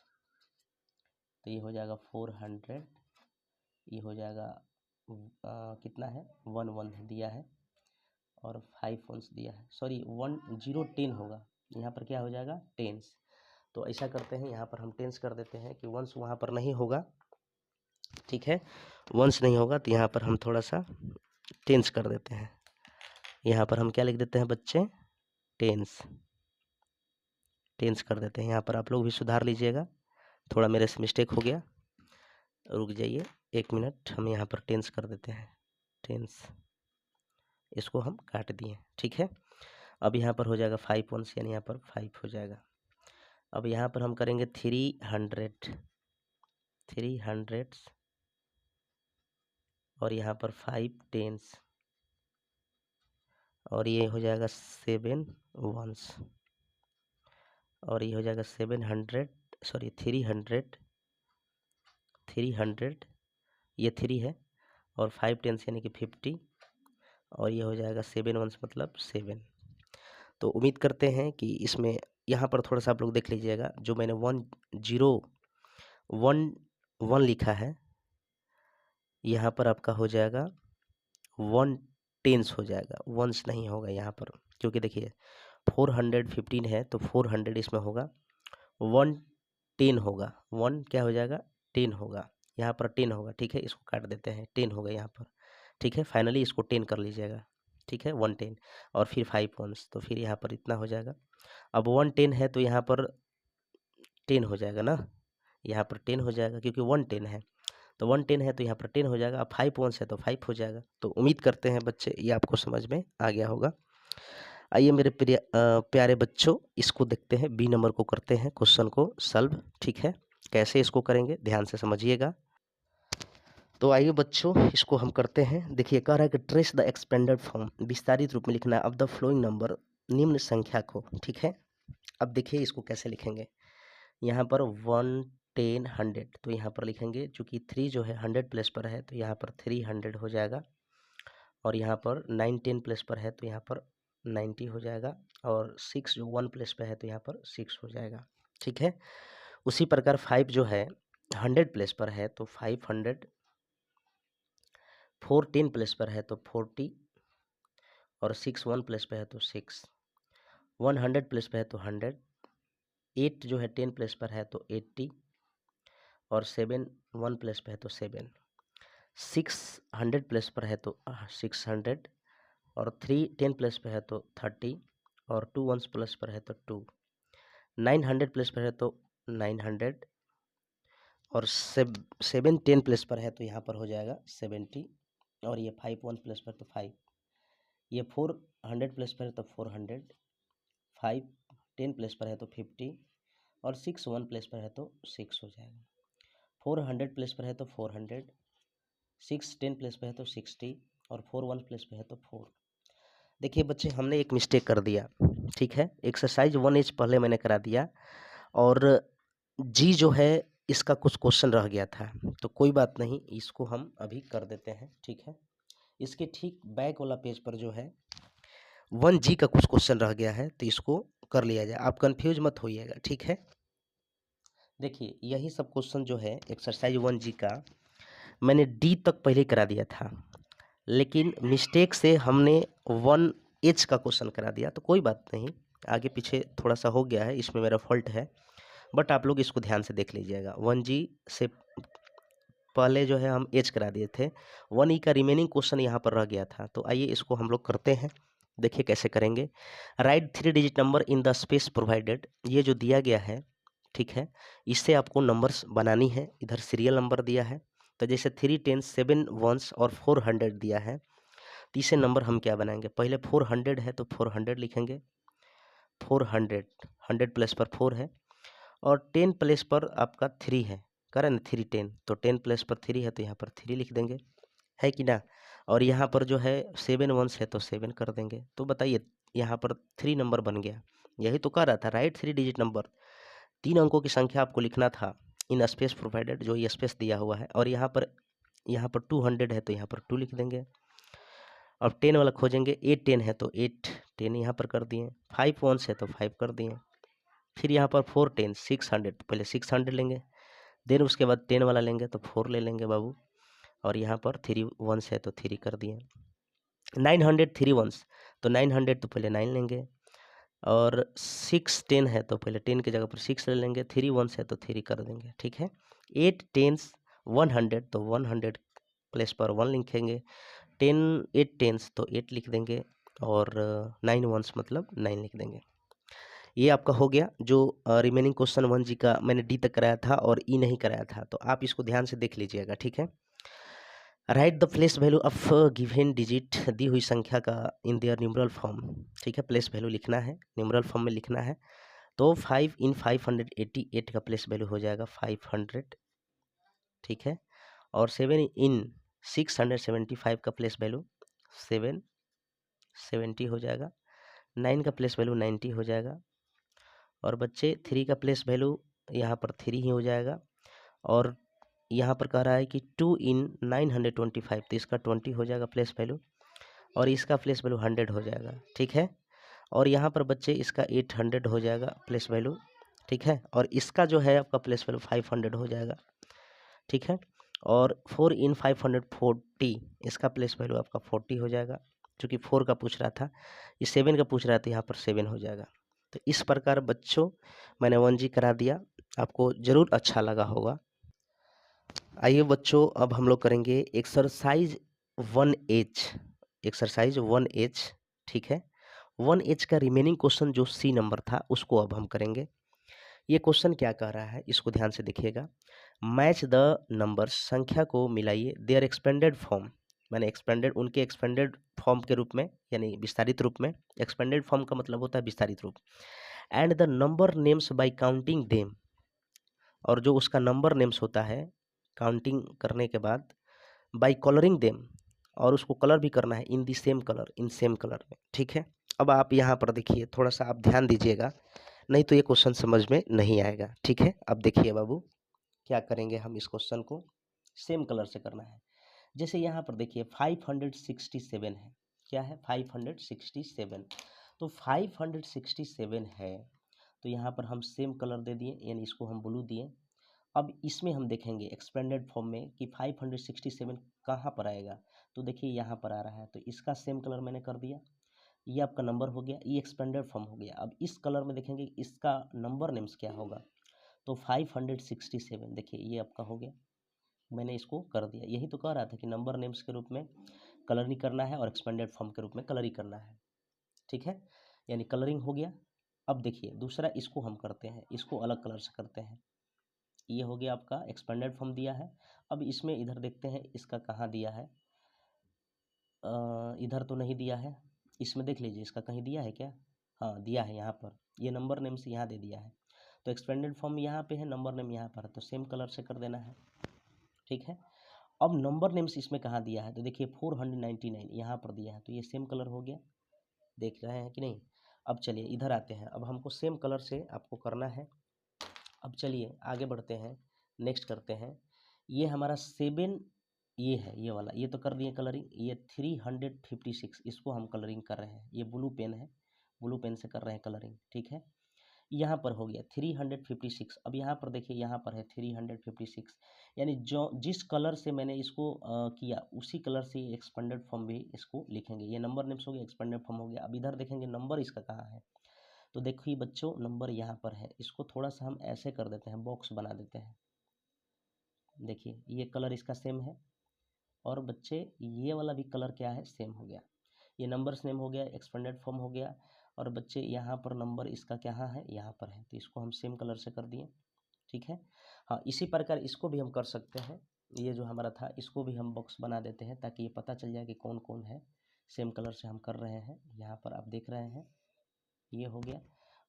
तो ये हो जाएगा 400, ये हो जाएगा कितना है 1 दिया है और 5 वंस दिया है, सॉरी 0 10 होगा, यहाँ पर क्या हो जाएगा टेंस। तो ऐसा करते हैं, यहाँ पर हम टेंस कर देते हैं कि वंस वहाँ पर नहीं होगा। ठीक है, वंस नहीं होगा तो यहाँ पर हम थोड़ा सा टेंस कर देते हैं। यहाँ पर हम क्या लिख देते हैं बच्चे, टेंस कर देते हैं। यहाँ पर आप लोग भी सुधार लीजिएगा, थोड़ा मेरे से मिस्टेक हो गया, रुक जाइए 1 मिनट, हम यहाँ पर टेंस कर देते हैं। टेंस इसको हम काट दिए। ठीक है, अब यहाँ पर हो जाएगा 5 वंस यानी यहाँ पर 5 हो जाएगा। अब यहाँ पर हम करेंगे 300 और यहाँ पर 5 टेंस और ये हो जाएगा 7 वंस और ये हो जाएगा 300 ये 3 है और 5 टेंस यानी कि 50 और ये हो जाएगा 7 वंस मतलब 7। तो उम्मीद करते हैं कि इसमें यहाँ पर थोड़ा सा आप लोग देख लीजिएगा, जो मैंने 1 लिखा है यहाँ पर आपका हो जाएगा 1 टेंस हो जाएगा, वंस नहीं होगा यहाँ पर, क्योंकि देखिए 415 है तो 400 इसमें होगा, 1 10 होगा, 1 क्या हो जाएगा 10 होगा, यहाँ पर 10 होगा। ठीक है, इसको काट देते हैं, 10 होगा यहाँ पर। ठीक है, फाइनली इसको 10 कर लीजिएगा। ठीक है, 110 और फिर 5 वंस तो फिर यहाँ पर इतना हो जाएगा। अब 110 है तो यहाँ पर 10 हो जाएगा ना, यहाँ पर 10 हो जाएगा क्योंकि 110 है तो 110 है तो यहाँ पर 10 हो जाएगा। अब 5 वंस है तो 5 हो जाएगा। तो उम्मीद करते हैं बच्चे ये आपको समझ में आ गया होगा। आइए मेरे प्यारे बच्चों, इसको देखते हैं, बी नंबर को करते हैं क्वेश्चन को सॉल्व। ठीक है, कैसे इसको करेंगे ध्यान से समझिएगा। तो आइए बच्चों इसको हम करते हैं। देखिए कह रहा है कि ट्रेस द एक्सपेंडेड फॉर्म, विस्तारित रूप में लिखना है अब द फ्लोइंग नंबर, निम्न संख्या को। ठीक है, अब देखिए इसको कैसे लिखेंगे। यहाँ पर 1 10 100 तो यहाँ पर लिखेंगे, चूँकि 3 जो है 100 प्लेस पर है तो यहाँ पर 300 हो जाएगा और यहाँ पर 9 10 प्लेस पर है तो यहाँ पर 90 हो जाएगा और 6 जो 1 प्लेस पर है तो यहाँ पर 6 हो जाएगा। ठीक है, उसी प्रकार 5 जो है 100 प्लेस पर है तो 500, 4 10 प्लेस पर है तो 40 और 6 1 प्लेस पर है तो 6, 100 प्लेस पर है तो 100, 8 जो है 10 प्लेस पर है तो 80 और 7 1 प्लेस पर है तो 7, 600 प्लेस पर है तो 600 और 3 10 प्लेस पर है तो 30 और 2 1 प्लेस पर है तो 2, 900 प्लेस पर है तो 900 और 7 10 प्लेस पर है तो यहाँ पर हो जाएगा 70 और ये 5 1 प्लेस पर तो 5, ये 400 प्लेस पर है तो 400, 5 10 प्लेस पर है तो 50 और 6 1 प्लेस पर है तो 6 हो जाएगा। 400 प्लेस पर है तो 400, 6 10 प्लेस पर है तो 60 और 4 1 प्लेस पर है तो 4। देखिए बच्चे हमने एक मिस्टेक कर दिया। ठीक है, एक्सरसाइज 1H पहले मैंने करा दिया और जी जो है इसका कुछ क्वेश्चन रह गया था, तो कोई बात नहीं, इसको हम अभी कर देते हैं, ठीक है। इसके ठीक बैक वाला पेज पर जो है 1G का कुछ क्वेश्चन रह गया है, तो इसको कर लिया जाए। आप कंफ्यूज मत होइएगा, ठीक है। देखिए यही सब क्वेश्चन जो है एक्सरसाइज 1G का मैंने डी तक पहले करा दिया था, लेकिन मिस्टेक से हमने 1H का क्वेश्चन करा दिया, तो कोई बात नहीं, आगे पीछे थोड़ा सा हो गया है, इसमें मेरा फॉल्ट है, बट आप लोग इसको ध्यान से देख लीजिएगा। 1G से पहले जो है हम एच करा दिए थे, 1E का रिमेनिंग क्वेश्चन यहाँ पर रह गया था, तो आइए इसको हम लोग करते हैं। देखिए कैसे करेंगे। Right 3 digit number in the space provided, ये जो दिया गया है, ठीक है, इससे आपको नंबर्स बनानी है। इधर सीरियल नंबर दिया है, तो जैसे 3 10 7 1s और 400 दिया है, तीसरे नंबर हम क्या बनाएंगे, पहले 400 है तो 400 लिखेंगे, 400 100 प्लेस पर 4 है, और 10 प्लेस पर आपका 3 है, करें ना 3 10, तो 10 प्लेस पर 3 है तो यहाँ पर 3 लिख देंगे, है कि ना। और यहाँ पर जो है 7 1s है तो 7 कर देंगे। तो बताइए यहाँ पर 3 नंबर बन गया। यही तो कह रहा था, राइट 3 डिजिट नंबर, 3 अंकों की संख्या आपको लिखना था इन स्पेस प्रोवाइडेड, जो ये स्पेस दिया हुआ है। और यहाँ पर 200 है तो यहाँ पर 2 लिख देंगे। और 10 वाला खोजेंगे, 8 10 है तो 8 10 यहाँ पर कर दिए, 5 1s है तो 5 कर दिए। फिर यहाँ पर 4 10 600, तो पहले 600 लेंगे, देन उसके बाद 10 वाला लेंगे तो 4 ले लेंगे बाबू, और यहाँ पर 3 1s है तो 3 कर दिए। 900 3 1s, तो 900 तो पहले 9 लेंगे, और 6 10 है तो पहले 10 की जगह पर 6 ले लेंगे, 3 1s है तो 3 कर देंगे, ठीक है। 8 10s 100, तो 100 प्लेस पर 1 लिखेंगे, 10 8 10s तो 8 लिख देंगे, और 9 1s मतलब 9 लिख देंगे। ये आपका हो गया। जो रिमेनिंग क्वेश्चन 1G का मैंने डी तक कराया था और ई नहीं कराया था, तो आप इसको ध्यान से देख लीजिएगा, ठीक है। Write the place value of given digit, दी हुई संख्या का इन देयर न्यूमरल फॉर्म, ठीक है, प्लेस वैल्यू लिखना है, न्यूमरल फॉर्म में लिखना है। तो 5 इन 588 का प्लेस वैल्यू हो जाएगा 500, ठीक है। और 7 इन 675 का प्लेस वैल्यू 770 हो जाएगा। 9 का प्लेस वैल्यू 90 हो जाएगा। और बच्चे 3 का प्लेस वैल्यू यहाँ पर 3 ही हो जाएगा। और यहाँ पर कह रहा है कि 2 इन 925, तो इसका 20 हो जाएगा प्लेस वैल्यू, और इसका प्लेस वैल्यू 100 हो जाएगा, ठीक है। और यहाँ पर बच्चे इसका 800 हो जाएगा प्लेस वैल्यू, ठीक है। और इसका जो है आपका प्लेस वैल्यू 500 हो जाएगा, ठीक है। और 4 इन 540, इसका प्लेस वैल्यू आपका 40 हो जाएगा, क्योंकि 4 का पूछ रहा था, ये 7 का पूछ रहा था, यहाँ पर 7 हो जाएगा। तो इस प्रकार बच्चों मैंने 1G करा दिया, आपको ज़रूर अच्छा लगा होगा। आइए बच्चों, अब हम लोग करेंगे एक्सरसाइज 1H, एक्सरसाइज 1H, ठीक है। 1H का रिमेनिंग क्वेश्चन जो सी नंबर था उसको अब हम करेंगे। ये क्वेश्चन क्या कह रहा है, इसको ध्यान से देखिएगा। मैच द नंबर्स, संख्या को मिलाइए, देयर एक्सपेंडेड फॉर्म, मैंने एक्सपेंडेड, उनके एक्सपेंडेड फॉर्म के रूप में, यानी विस्तारित रूप में। एक्सपेंडेड फॉर्म का मतलब होता है विस्तारित रूप। And the number names by counting them, और जो उसका नंबर नेम्स होता है काउंटिंग करने के बाद, बाय कलरिंग देम, और उसको कलर भी करना है in the same colour, in same colour में, ठीक है। अब आप यहाँ पर देखिए, थोड़ा सा आप ध्यान दीजिएगा, नहीं तो ये क्वेश्चन समझ में नहीं आएगा, ठीक है। अब देखिए बाबू, क्या करेंगे हम, इस क्वेश्चन को सेम कलर से करना है। जैसे यहाँ पर देखिए 567 है, क्या है 567, तो 567 है, तो यहाँ पर हम सेम कलर दे दिए, यानी इसको हम ब्लू दिए। अब इसमें हम देखेंगे एक्सपेंडेड फॉर्म में कि 567 कहाँ पर आएगा, तो देखिए यहाँ पर आ रहा है, तो इसका सेम कलर मैंने कर दिया, ये आपका नंबर हो गया, ये एक्सपेंडेड फॉर्म हो गया। अब इस कलर में देखेंगे इसका नंबर नेम्स क्या होगा, तो 567, देखिए ये आपका हो गया, मैंने इसको कर दिया। यही तो कह रहा था कि नंबर नेम्स के रूप में कलरिंग करना है और एक्सपेंडेड फॉर्म के रूप में कलरिंग करना है, ठीक है, यानी कलरिंग हो गया। अब देखिए दूसरा, इसको हम करते हैं, इसको अलग कलर से करते हैं। ये हो गया आपका एक्सपेंडेड फॉर्म दिया है। अब इसमें इधर देखते हैं इसका कहाँ दिया है, इधर तो नहीं दिया है, इसमें देख लीजिए इसका कहीं दिया है क्या, हाँ दिया है, यहाँ पर ये नंबर नेम से यहाँ दे दिया है। तो एक्सपेंडेड फॉर्म यहाँ पे है, नंबर नेम यहाँ पर है, तो सेम कलर से कर देना है, ठीक है। अब नंबर नेम्स इसमें कहाँ दिया है, तो देखिए 499 यहाँ पर दिया है, तो ये सेम कलर हो गया, देख रहे हैं कि नहीं। अब चलिए इधर आते हैं, अब हमको सेम कलर से आपको करना है। अब चलिए आगे बढ़ते हैं, नेक्स्ट करते हैं, ये हमारा 7 ये है, ये वाला, ये तो कर दिए कलरिंग। ये 356 इसको हम कलरिंग कर रहे हैं, ये ब्लू पेन है, ब्लू पेन से कर रहे हैं कलरिंग, ठीक है। यहाँ पर हो गया 356। अब यहाँ पर देखिए, यहाँ पर है 356, यानी जो जिस कलर से मैंने इसको किया उसी कलर से एक्सपेंडेड फॉर्म भी इसको लिखेंगे। ये नंबर नेम्स हो गया, एक्सपेंडेड फॉर्म हो गया। अब इधर देखेंगे नंबर इसका कहाँ है, तो देखिए बच्चों नंबर यहाँ पर है। इसको थोड़ा सा हम ऐसे कर देते हैं, बॉक्स बना देते हैं। देखिए ये कलर इसका सेम है, और बच्चे ये वाला भी कलर क्या है, सेम हो गया। ये नंबर सेम हो गया, एक्सपेंडेड फॉर्म हो गया। और बच्चे यहाँ पर नंबर इसका क्या है, यहाँ पर है, तो इसको हम सेम कलर से कर दिए, ठीक है। हाँ, इसी प्रकार इसको भी हम कर सकते हैं। ये जो हमारा था इसको भी हम बॉक्स बना देते हैं, ताकि ये पता चल जाए कि कौन कौन है। सेम कलर से हम कर रहे हैं, यहाँ पर आप देख रहे हैं ये हो गया,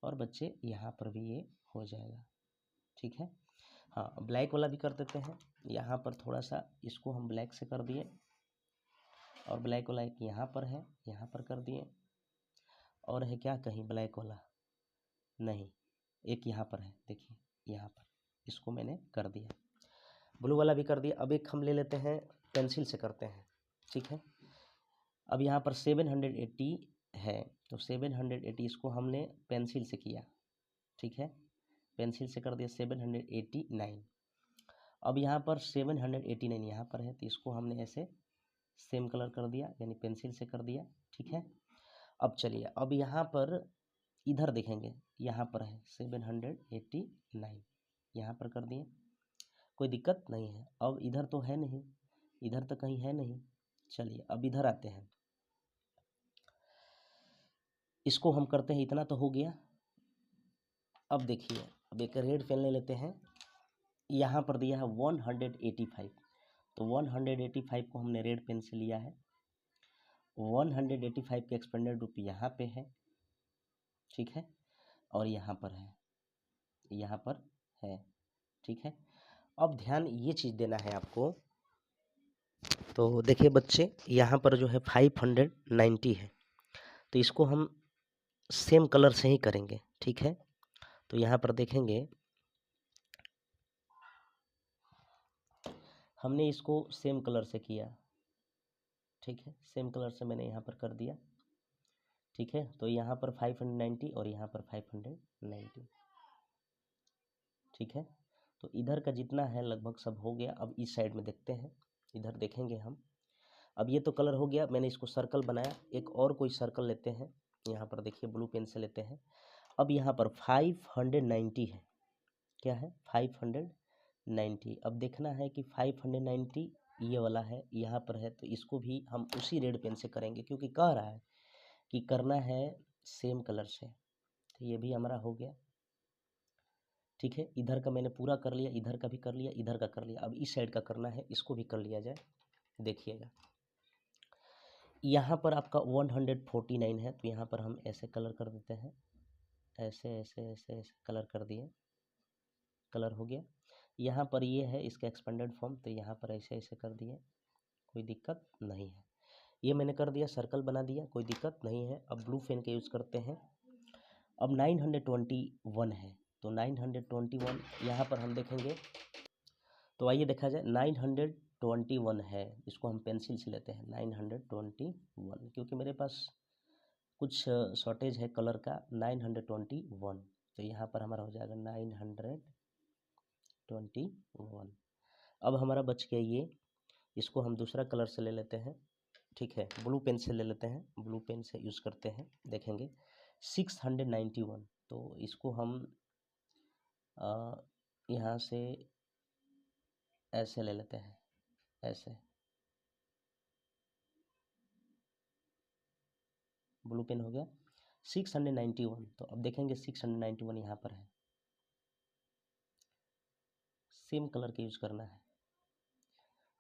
और बच्चे यहाँ पर भी ये हो जाएगा, ठीक है। हाँ, ब्लैक वाला भी कर देते हैं। यहाँ पर थोड़ा सा इसको हम ब्लैक से कर दिए, और ब्लैक वाला एक यहाँ पर है, यहाँ पर कर दिए। और है क्या कहीं ब्लैक वाला, नहीं, एक यहाँ पर है, देखिए यहाँ पर, इसको मैंने कर दिया। ब्लू वाला भी कर दिया। अब एक हम ले लेते हैं, पेंसिल से करते हैं, ठीक है। अब यहाँ पर 780 है, तो 780 इसको हमने पेंसिल से किया, ठीक है, पेंसिल से कर दिया 789। अब यहाँ पर 789 यहाँ पर है, तो इसको हमने ऐसे सेम कलर कर दिया, यानी पेंसिल से कर दिया, ठीक है। अब चलिए, अब यहाँ पर इधर देखेंगे, यहाँ पर है 789, यहाँ पर कर दिए, कोई दिक्कत नहीं है। अब इधर तो है नहीं, इधर तो कहीं है नहीं। चलिए अब इधर आते हैं, इसको हम करते हैं, इतना तो हो गया। अब देखिए, अब एक रेड पेन ले लेते हैं, यहाँ पर दिया है 185, तो 185 को हमने रेड पेन से लिया है। 185 के एक्सपेंडेड रूप यहाँ पे है, ठीक है, और यहाँ पर है, यहाँ पर है, ठीक है। अब ध्यान ये चीज़ देना है आपको, तो देखिए बच्चे यहाँ पर जो है 590 है, तो इसको हम सेम कलर से ही करेंगे, ठीक है। तो यहाँ पर देखेंगे, हमने इसको सेम कलर से किया, ठीक है, सेम कलर से मैंने यहाँ पर कर दिया, ठीक है। तो यहाँ पर 590 और यहाँ पर 590, ठीक है। तो इधर का जितना है लगभग सब हो गया। अब इस साइड में देखते हैं, इधर देखेंगे हम। अब ये तो कलर हो गया, मैंने इसको सर्कल बनाया। एक और कोई सर्कल लेते हैं, यहाँ पर देखिए ब्लू पेन से लेते हैं। अब यहाँ पर 590 है, क्या है 590। अब देखना है कि 590 ये वाला है, यहाँ पर है, तो इसको भी हम उसी रेड पेन से करेंगे, क्योंकि कह रहा है कि करना है सेम कलर से। तो ये भी हमारा हो गया, ठीक है। इधर का मैंने पूरा कर लिया, इधर का भी कर लिया, इधर का कर लिया। अब इस साइड का करना है, इसको भी कर लिया जाए। देखिएगा यहाँ पर आपका 149 है, तो यहाँ पर हम ऐसे कलर कर देते हैं, ऐसे ऐसे ऐसे ऐसे कलर कर दिए, कलर हो गया। यहाँ पर ये है इसका एक्सपेंडेड फॉर्म, तो यहाँ पर ऐसे ऐसे कर दिए, कोई दिक्कत नहीं है। ये मैंने कर दिया, सर्कल बना दिया, कोई दिक्कत नहीं है। अब ब्लू पेन का यूज़ करते हैं। अब 921 है, तो 921 यहाँ पर हम देखेंगे, तो आइए देखा जाए 921 है, इसको हम पेंसिल से लेते हैं 921, क्योंकि मेरे पास कुछ शॉर्टेज है कलर का। 921, तो यहाँ पर हमारा हो जाएगा 921। अब हमारा बच गया ये, इसको हम दूसरा कलर से ले लेते हैं, ठीक है, ब्लू पेन से ले लेते हैं, ब्लू पेन से यूज़ करते हैं। देखेंगे 691, तो इसको हम यहाँ से ऐसे ले लेते हैं, ऐसे ब्लू पेन हो गया 691। तो अब देखेंगे 691 यहाँ पर है, सेम कलर के यूज़ करना है।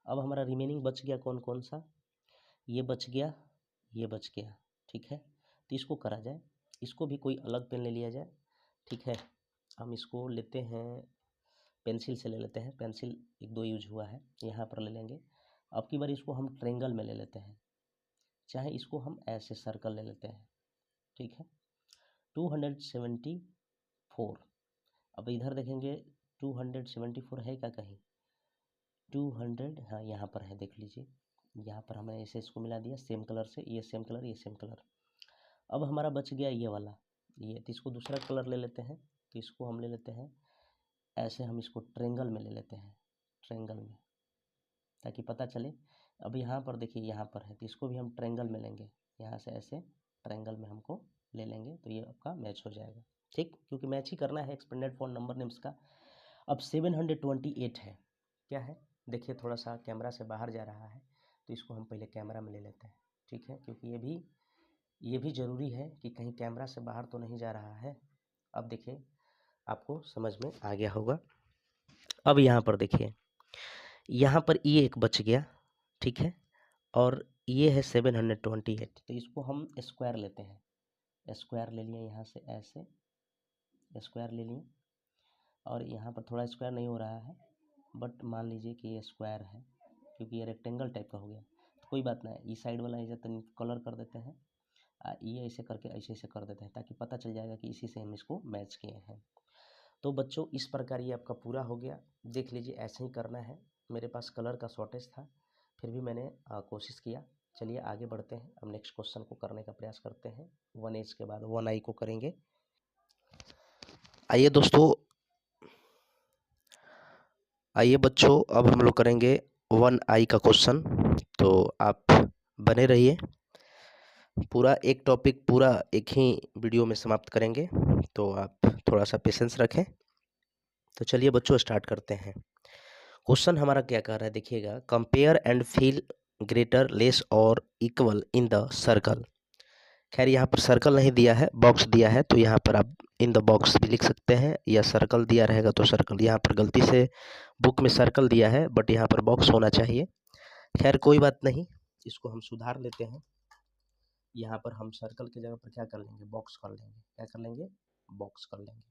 अब हमारा रिमेनिंग बच गया कौन कौन सा, ये बच गया, ये बच गया, ठीक है। तो इसको करा जाए, इसको भी कोई अलग पेन ले लिया जाए, ठीक है। हम इसको लेते हैं, पेंसिल से ले लेते हैं, पेंसिल एक दो यूज हुआ है, यहाँ पर ले लेंगे। अब की बार इसको हम ट्रेंगल में ले लेते हैं, चाहे इसको हम ऐसे सर्कल ले लेते हैं, ठीक है। 274। अब इधर देखेंगे 274 है क्या कहीं? 200, हाँ यहाँ पर है, देख लीजिए। यहाँ पर हमने ऐसे इसको मिला दिया सेम कलर से, ये सेम कलर, ये सेम कलर। अब हमारा बच गया ये वाला, ये। तो इसको दूसरा कलर ले लेते हैं। तो इसको हम ले लेते हैं ऐसे, हम इसको ट्रेंगल में ले लेते हैं, ट्रेंगल में, ताकि पता चले। अब यहाँ पर देखिए, यहाँ पर है, तो इसको भी हम ट्रेंगल में लेंगे। यहाँ से ऐसे ट्रेंगल में हमको ले लेंगे, तो ये आपका मैच हो जाएगा। ठीक, क्योंकि मैच ही करना है एक्सपेंडेड फ़ॉन्ट नंबर नेम्स का। अब 728 है, क्या है? देखिए, थोड़ा सा कैमरा से बाहर जा रहा है, तो इसको हम पहले कैमरा में ले लेते हैं। ठीक है, क्योंकि ये भी ज़रूरी है कि कहीं कैमरा से बाहर तो नहीं जा रहा है। अब देखिए, आपको समझ में आ गया होगा। अब यहाँ पर देखिए, यहाँ पर ये एक बच गया, ठीक है, और ये है 728। तो इसको हम स्क्वायर लेते हैं, स्क्वायर ले लिए यहाँ से, ऐसे स्क्वायर ले लिए। और यहाँ पर थोड़ा स्क्वायर नहीं हो रहा है, बट मान लीजिए कि ये स्क्वायर है, क्योंकि ये रेक्टेंगल टाइप का हो गया। तो कोई बात नहीं, इस साइड वाला ऐसे तो कलर कर देते हैं, ये ऐसे करके ऐसे कर देते हैं, ताकि पता चल जाएगा कि इसी से हम इसको मैच किए हैं। तो बच्चों, इस प्रकार ये आपका पूरा हो गया। देख लीजिए, ऐसे ही करना है। मेरे पास कलर का शॉर्टेज था, फिर भी मैंने कोशिश किया। चलिए आगे बढ़ते हैं, अब नेक्स्ट क्वेश्चन को करने का प्रयास करते हैं। 1 एज के बाद 1 आई को करेंगे। आइए दोस्तों, आइए बच्चों, अब हम लोग करेंगे 1 आई का क्वेश्चन। तो आप बने रहिए, पूरा एक टॉपिक पूरा एक ही वीडियो में समाप्त करेंगे, तो आप थोड़ा सा पेशेंस रखें। तो चलिए बच्चों, स्टार्ट करते हैं। क्वेश्चन हमारा क्या कह रहा है, देखिएगा। Compare and feel greater, less और इक्वल इन द सर्कल। खैर, यहाँ पर सर्कल नहीं दिया है, बॉक्स दिया है, तो यहाँ पर आप इन द बॉक्स भी लिख सकते हैं, या सर्कल दिया रहेगा तो सर्कल। यहाँ पर गलती से बुक में सर्कल दिया है, बट यहाँ पर बॉक्स होना चाहिए। खैर कोई बात नहीं, इसको हम सुधार लेते हैं। यहाँ पर हम सर्कल की जगह पर क्या कर लेंगे, बॉक्स कर लेंगे। क्या कर लेंगे, बॉक्स कर लेंगे।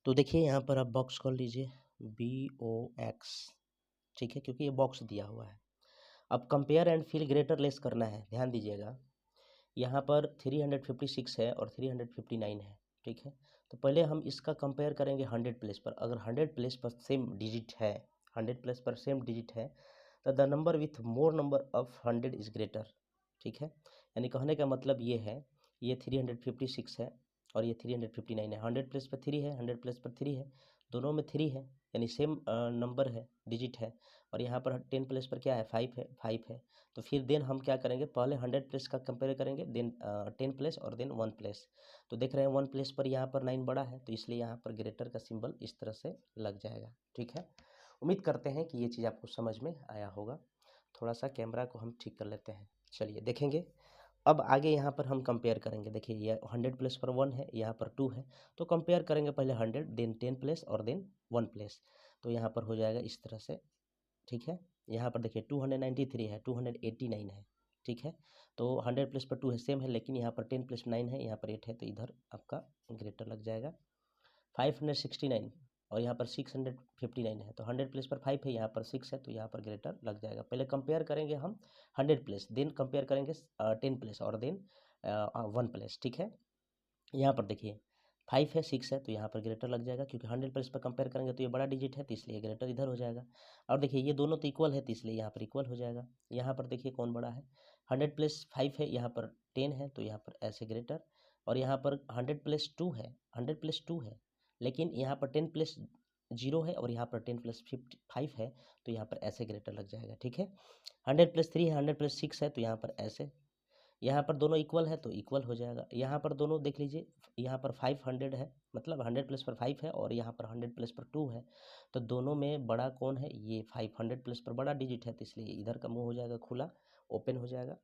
तो देखिए, यहाँ पर आप बॉक्स कर लीजिए, BOX, ठीक है, क्योंकि ये बॉक्स दिया हुआ है। अब compare and feel greater less करना है, ध्यान दीजिएगा। यहाँ पर 356 है और 359 है, ठीक है। तो पहले हम इसका कंपेयर करेंगे 100 प्लेस पर। अगर 100 प्लेस पर सेम डिजिट है, 100 प्लेस पर सेम डिजिट है, तो the number with more number of 100 is greater, ठीक है। यानी कहने का मतलब ये है, ये 356 है और ये 359 है। 100 प्लेस पर 3 है, 100 प्लेस पर 3 है, दोनों में 3 है, यानी सेम नंबर है, डिजिट है। और यहाँ पर 10 प्लेस पर क्या है, 5 है, 5 है। तो फिर देन हम क्या करेंगे, पहले 100 प्लेस का कंपेयर करेंगे, देन 10 प्लेस और देन 1 प्लेस। तो देख रहे हैं 1 प्लेस पर यहाँ पर 9 बड़ा है, तो इसलिए यहाँ पर ग्रेटर का सिंबल इस तरह से लग जाएगा, ठीक है। उम्मीद करते हैं कि ये चीज़ आपको समझ में आया होगा। थोड़ा सा कैमरा को हम ठीक कर लेते हैं। चलिए देखेंगे, अब आगे यहाँ पर हम कंपेयर करेंगे। देखिए, ये 100 प्लेस पर 1 है, यहाँ पर 2 है, तो कंपेयर करेंगे पहले 100, देन 10 प्लेस और देन 1 प्लेस। तो यहाँ पर हो जाएगा इस तरह से, ठीक है। यहाँ पर देखिए 293 है, 289 है, ठीक है। तो 100 प्लस पर 2 है, सेम है, लेकिन यहाँ पर 10 प्लस 9 है, यहाँ पर 8 है, तो इधर आपका ग्रेटर लग जाएगा। 569 और यहाँ पर 659 है, तो 100 प्लस पर 5 है, यहाँ पर 6 है, तो यहाँ पर ग्रेटर लग जाएगा। पहले कंपेयर करेंगे हम 100 प्लस, देन कंपेयर करेंगे 10 प्लस और देन 1 प्लस, ठीक है। यहाँ पर देखिए 5 है, 6 है, तो यहाँ पर ग्रेटर लग जाएगा, क्योंकि 100 प्लस पर कंपेयर करेंगे तो ये बड़ा डिजिट है, तो इसलिए ग्रेटर इधर हो जाएगा। और देखिए, ये दोनों तो इक्वल है, तो इसलिए यहाँ पर इक्वल हो जाएगा। यहाँ पर देखिए कौन बड़ा है, 100 प्लस 5 है, यहाँ पर 10 है, तो यहाँ पर ऐसे ग्रेटर। और यहाँ पर 100 प्लस 2 है, 100 प्लस 2 है, लेकिन यहाँ पर 10 प्लस 0 है और यहाँ पर 10 प्लस 5 है, तो यहाँ पर ऐसे ग्रेटर लग जाएगा, ठीक है। 100 प्लस 3 है, 100 प्लस 6 है, तो यहाँ पर ऐसे। यहाँ पर दोनों इक्वल है, तो इक्वल हो जाएगा। यहाँ पर दोनों देख लीजिए, यहाँ पर 500 है, मतलब 100 प्लस पर 5 है, और यहाँ पर 100 प्लस पर 2 है, तो दोनों में बड़ा कौन है, ये 500 प्लस पर बड़ा डिजिट है, तो इसलिए इधर का मुंह हो जाएगा खुला, ओपन हो जाएगा।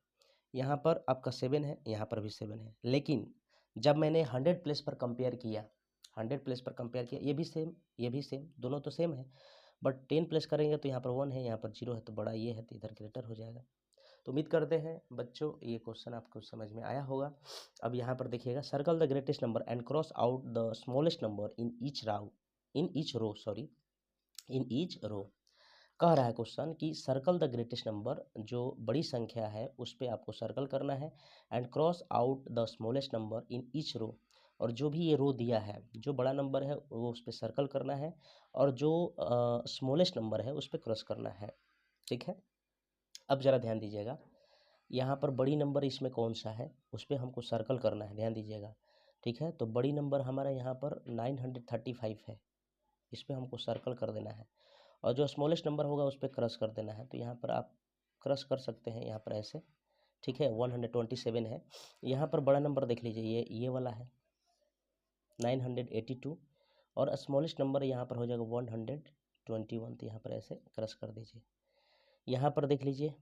यहाँ पर आपका 7 है, यहाँ पर भी 7 है, लेकिन जब मैंने 100 प्लस पर कंपेयर किया, 100 प्लस पर कंपेयर किया, ये भी सेम, ये भी सेम, दोनों तो सेम है, बट 10 प्लस करेंगे तो यहाँ पर 1 है, यहाँ पर 0 है, तो बड़ा ये है, तो इधर ग्रेटर हो जाएगा। तो उम्मीद करते हैं बच्चों ये क्वेश्चन आपको समझ में आया होगा। अब यहाँ पर देखिएगा, circle the greatest number and cross out the smallest number in each row. कह रहा है क्वेश्चन कि सर्कल द ग्रेटेस्ट नंबर, जो बड़ी संख्या है उस पर आपको सर्कल करना है, and cross out the smallest number in each row, और जो भी ये रो दिया है, जो बड़ा नंबर है वो उस पर सर्कल करना है, और जो स्मॉलेस्ट नंबर है उस पर क्रॉस करना है। ठीक है, अब ज़रा ध्यान दीजिएगा, यहाँ पर बड़ी नंबर इसमें कौन सा है उस पर हमको सर्कल करना है, ध्यान दीजिएगा। ठीक है, तो बड़ी नंबर हमारा यहाँ पर 935 है, इस पर हमको सर्कल कर देना है, और जो स्मॉलेस्ट नंबर होगा उस पर क्रॉस कर देना है। तो यहाँ पर आप क्रॉस कर सकते हैं यहाँ पर ऐसे। ठीक है, 127 है। यहाँ पर बड़ा नंबर देख लीजिए, ये वाला है 982, और स्मॉलेस्ट नंबर यहाँ पर हो जाएगा 121। तो यहाँ पर ऐसे क्रॉस कर दीजिए। यहाँ पर देख लीजिए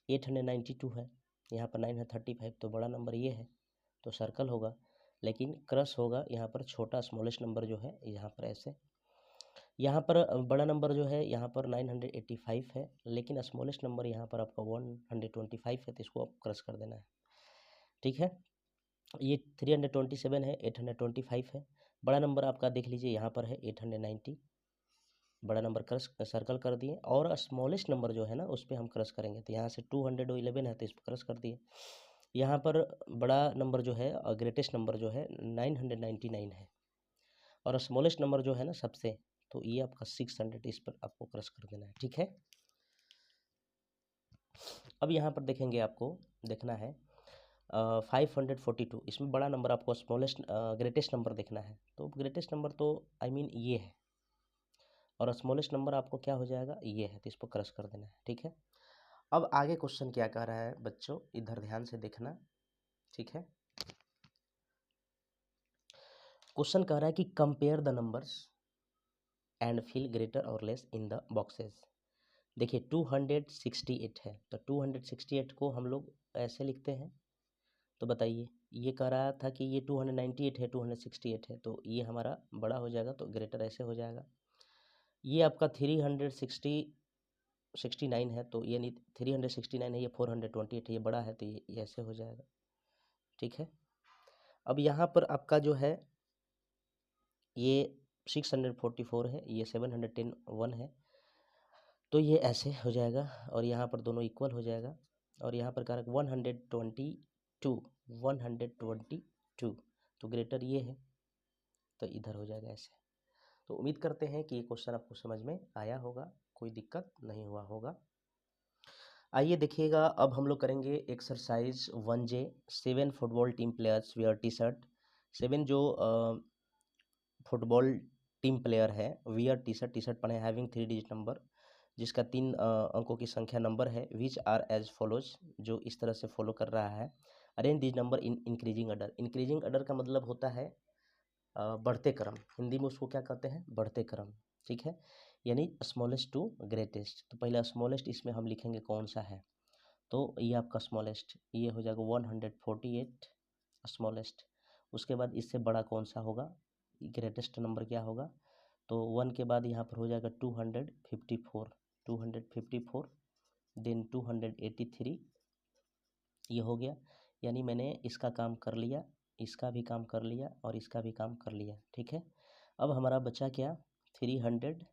892 है, यहाँ पर 935, तो बड़ा नंबर ये है तो सर्कल होगा, लेकिन क्रॉस होगा यहाँ पर छोटा स्मॉलेस्ट नंबर जो है यहाँ पर ऐसे। यहाँ पर बड़ा नंबर जो है यहाँ पर 985 है, लेकिन स्मॉलेस्ट नंबर यहाँ पर आपका 125 है, तो इसको आप क्रॉस कर देना है। ठीक है, ये 327 है, 825 है। बड़ा नंबर आपका देख लीजिए यहाँ पर है 890, बड़ा नंबर क्रॉस सर्कल कर दिए, और स्मॉलेस्ट नंबर जो है ना उस पर हम क्रॉस करेंगे। तो यहाँ से 211 है तो इस पर क्रॉस कर दिए। यहाँ पर बड़ा नंबर जो है और ग्रेटेस्ट नंबर जो है 999 है, और स्मॉलेस्ट नंबर जो है ना सबसे, तो ये आपका 600, इस पर आपको क्रॉस कर देना है। ठीक है, अब यहाँ पर देखेंगे, आपको देखना है 542, इसमें बड़ा नंबर आपको स्मॉलेस्ट ग्रेटेस्ट नंबर देखना है। तो ग्रेटेस्ट नंबर तो ये है, और स्मॉलेस्ट नंबर आपको क्या हो जाएगा, ये है, तो इस पर क्रॉस कर देना है। ठीक है, अब आगे क्वेश्चन क्या कह रहा है बच्चों, इधर ध्यान से देखना। ठीक है, क्वेश्चन कह रहा है कि compare the numbers and fill greater और लेस इन द बॉक्सेस। देखिए 268 है, तो 268 को हम लोग ऐसे लिखते हैं। तो बताइए, ये कह रहा था कि ये 298 है, 268 है, तो ये हमारा बड़ा हो जाएगा, तो ग्रेटर ऐसे हो जाएगा। ये आपका 369 है, तो ये नहीं 369 है, ये 428 है, ये बड़ा है, तो ये ऐसे हो जाएगा। ठीक है, अब यहाँ पर आपका जो है ये 644 है, ये 710 है, तो ये ऐसे हो जाएगा, और यहाँ पर दोनों इक्वल हो जाएगा। और यहाँ पर कारक 122, तो ग्रेटर ये है, तो इधर हो जाएगा ऐसे। तो उम्मीद करते हैं कि ये क्वेश्चन आपको समझ में आया होगा, कोई दिक्कत नहीं हुआ होगा। आइए देखिएगा, अब हम लोग करेंगे exercise 1J। 7 football team players wear T shirt. 7 जो फुटबॉल टीम प्लेयर है वियर टी शर्ट पहने, हैविंग 3 डिजिट नंबर, जिसका 3 अंकों की संख्या नंबर है, विच आर एज फॉलोज, जो इस तरह से फॉलो कर रहा है। Arrange this number in increasing order. Increasing order का मतलब होता है बढ़ते क्रम, हिंदी में उसको क्या कहते हैं, बढ़ते क्रम। ठीक है, यानी स्मॉलेस्ट टू ग्रेटेस्ट। तो पहला स्मॉलेस्ट इसमें हम लिखेंगे कौन सा है, तो ये आपका स्मॉलेस्ट, ये हो जाएगा 148 स्मॉलेस्ट। उसके बाद इससे बड़ा कौन सा होगा, ग्रेटेस्ट नंबर क्या होगा, तो 1 के बाद यहाँ पर हो जाएगा 254, देन 283, ये हो गया। यानी मैंने इसका काम कर लिया, इसका भी काम कर लिया, और इसका भी काम कर लिया। ठीक है, अब हमारा बचा क्या, 340,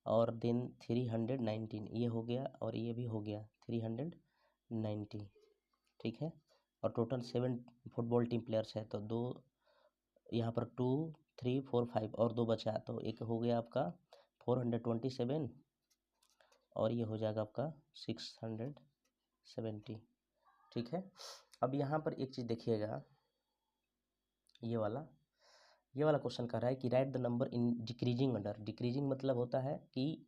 और देन 319, ये हो गया, और ये भी हो गया 390। ठीक है, और टोटल 7 फुटबॉल टीम प्लेयर्स है, तो 2 यहाँ पर 2 3 4 5 और 2 बचा, तो एक हो गया आपका 427, और ये हो जाएगा आपका 670। ठीक है, अब यहाँ पर एक चीज़ देखिएगा, ये वाला क्वेश्चन कर रहा है कि write the number in decreasing order. Decreasing मतलब होता है कि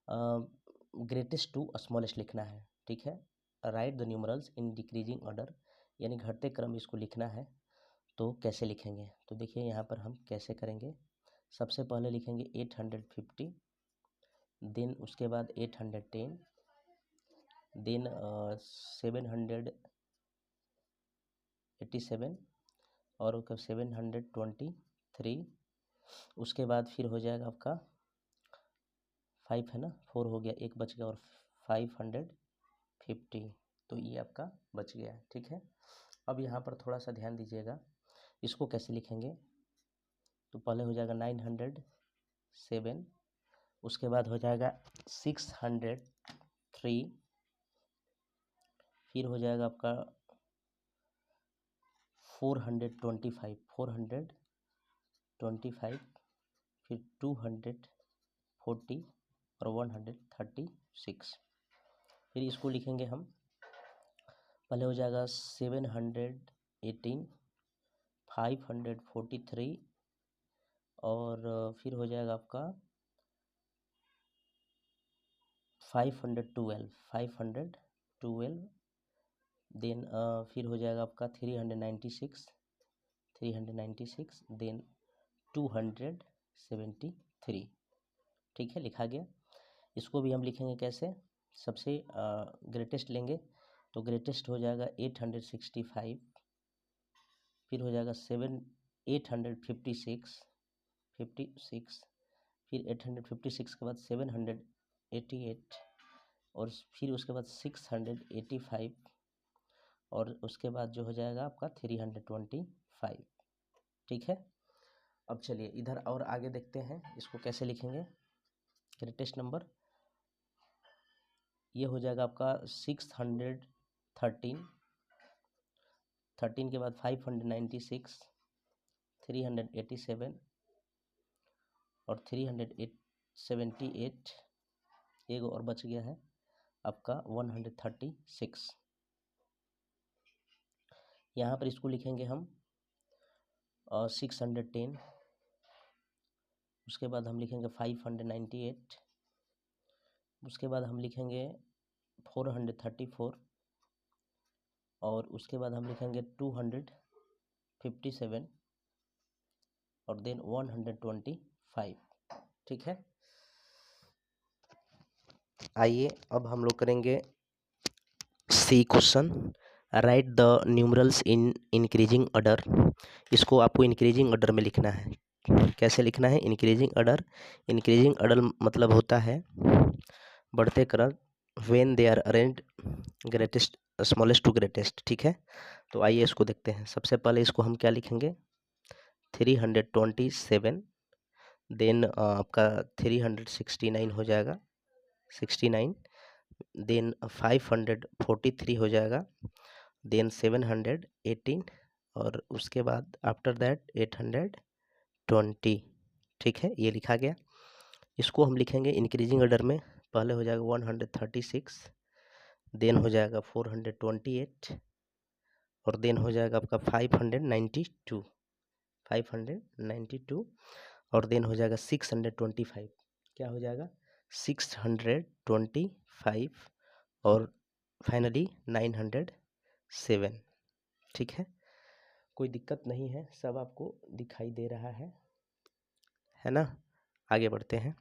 ग्रेटेस्ट टू स्मॉलेस्ट लिखना है। ठीक है, write the numerals in decreasing order, यानी घटते क्रम इसको लिखना है। तो कैसे लिखेंगे, तो देखिए यहाँ पर हम कैसे करेंगे। सबसे पहले लिखेंगे 850, देन उसके बाद 810, देन 787, और 723, उसके बाद फिर हो जाएगा आपका 5 है ना, 4 हो गया, एक बच गया, और 550, तो ये आपका बच गया है। ठीक है, अब यहाँ पर थोड़ा सा ध्यान दीजिएगा, इसको कैसे लिखेंगे, तो पहले हो जाएगा 907, उसके बाद हो जाएगा 603, फिर हो जाएगा आपका 425, 425, फिर 240 और 136। फिर इसको लिखेंगे हम, पहले हो जाएगा 718, 543 और फिर हो जाएगा आपका 512, देन फिर हो जाएगा आपका 396, देन 273। ठीक है, लिखा गया। इसको भी हम लिखेंगे कैसे, सबसे ग्रेटेस्ट लेंगे तो ग्रेटेस्ट हो जाएगा 865, फिर हो जाएगा 856, फिर 856 के बाद 788 और फिर उसके बाद 685 और उसके बाद जो हो जाएगा आपका 325। ठीक है, अब चलिए इधर और आगे देखते हैं इसको कैसे लिखेंगे। ग्रेटेस्ट नंबर ये हो जाएगा आपका 613, 13 के बाद 596, 387 और 378, एक और बच गया है आपका 136। यहाँ पर इसको लिखेंगे हम 610, उसके बाद हम लिखेंगे 598, उसके बाद हम लिखेंगे 434 और उसके बाद हम लिखेंगे 257 और देन 125। ठीक है, आइए अब हम लोग करेंगे C question, write the numerals in increasing order. इसको आपको इंक्रीजिंग ऑर्डर में लिखना है। कैसे लिखना है, इंक्रीजिंग ऑर्डर। इंक्रीजिंग ऑर्डर मतलब होता है बढ़ते क्रम, when they are arranged greatest smallest to greatest. ठीक है, तो आइए इसको देखते हैं। सबसे पहले इसको हम क्या लिखेंगे, 327, देन आपका 369 हो जाएगा, 69, देन 543 हो जाएगा, देन 718 और उसके बाद आफ्टर दैट 820। ठीक है, ये लिखा गया। इसको हम लिखेंगे इंक्रीजिंग ऑर्डर में। पहले हो जाएगा 136, देन हो जाएगा 428 और देन हो जाएगा आपका 592 और देन हो जाएगा 625। क्या हो जाएगा, 625 और फाइनली 907। ठीक है, कोई दिक्कत नहीं है, सब आपको दिखाई दे रहा है ना। आगे बढ़ते हैं,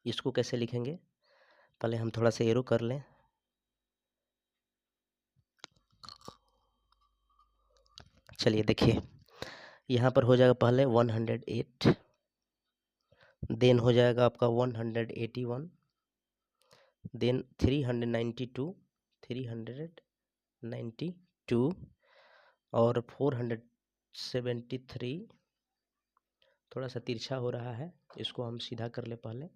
इसको कैसे लिखेंगे, पहले हम थोड़ा सा एरो कर लें। चलिए देखिए, यहाँ पर हो जाएगा पहले 108, देन हो जाएगा आपका 181, देन 392 और 473। थोड़ा सा तिरछा हो रहा है, इसको हम सीधा कर ले पहले।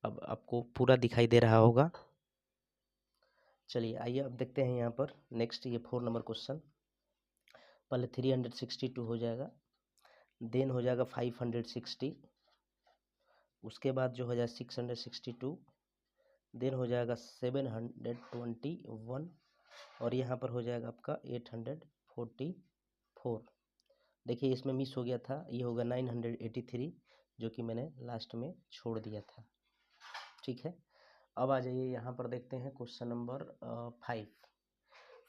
अब आपको पूरा दिखाई दे रहा होगा। चलिए आइए अब देखते हैं यहाँ पर नेक्स्ट, ये 4 नंबर क्वेश्चन। पहले 362 हो जाएगा, देन हो जाएगा 560, उसके बाद जो हो जाएगा 662, देन हो जाएगा 721 और यहाँ पर हो जाएगा आपका 844। देखिए इसमें मिस हो गया था, ये होगा 983 जो कि मैंने लास्ट में छोड़ दिया था। ठीक है, अब आ जाइए यहाँ पर देखते हैं क्वेश्चन नंबर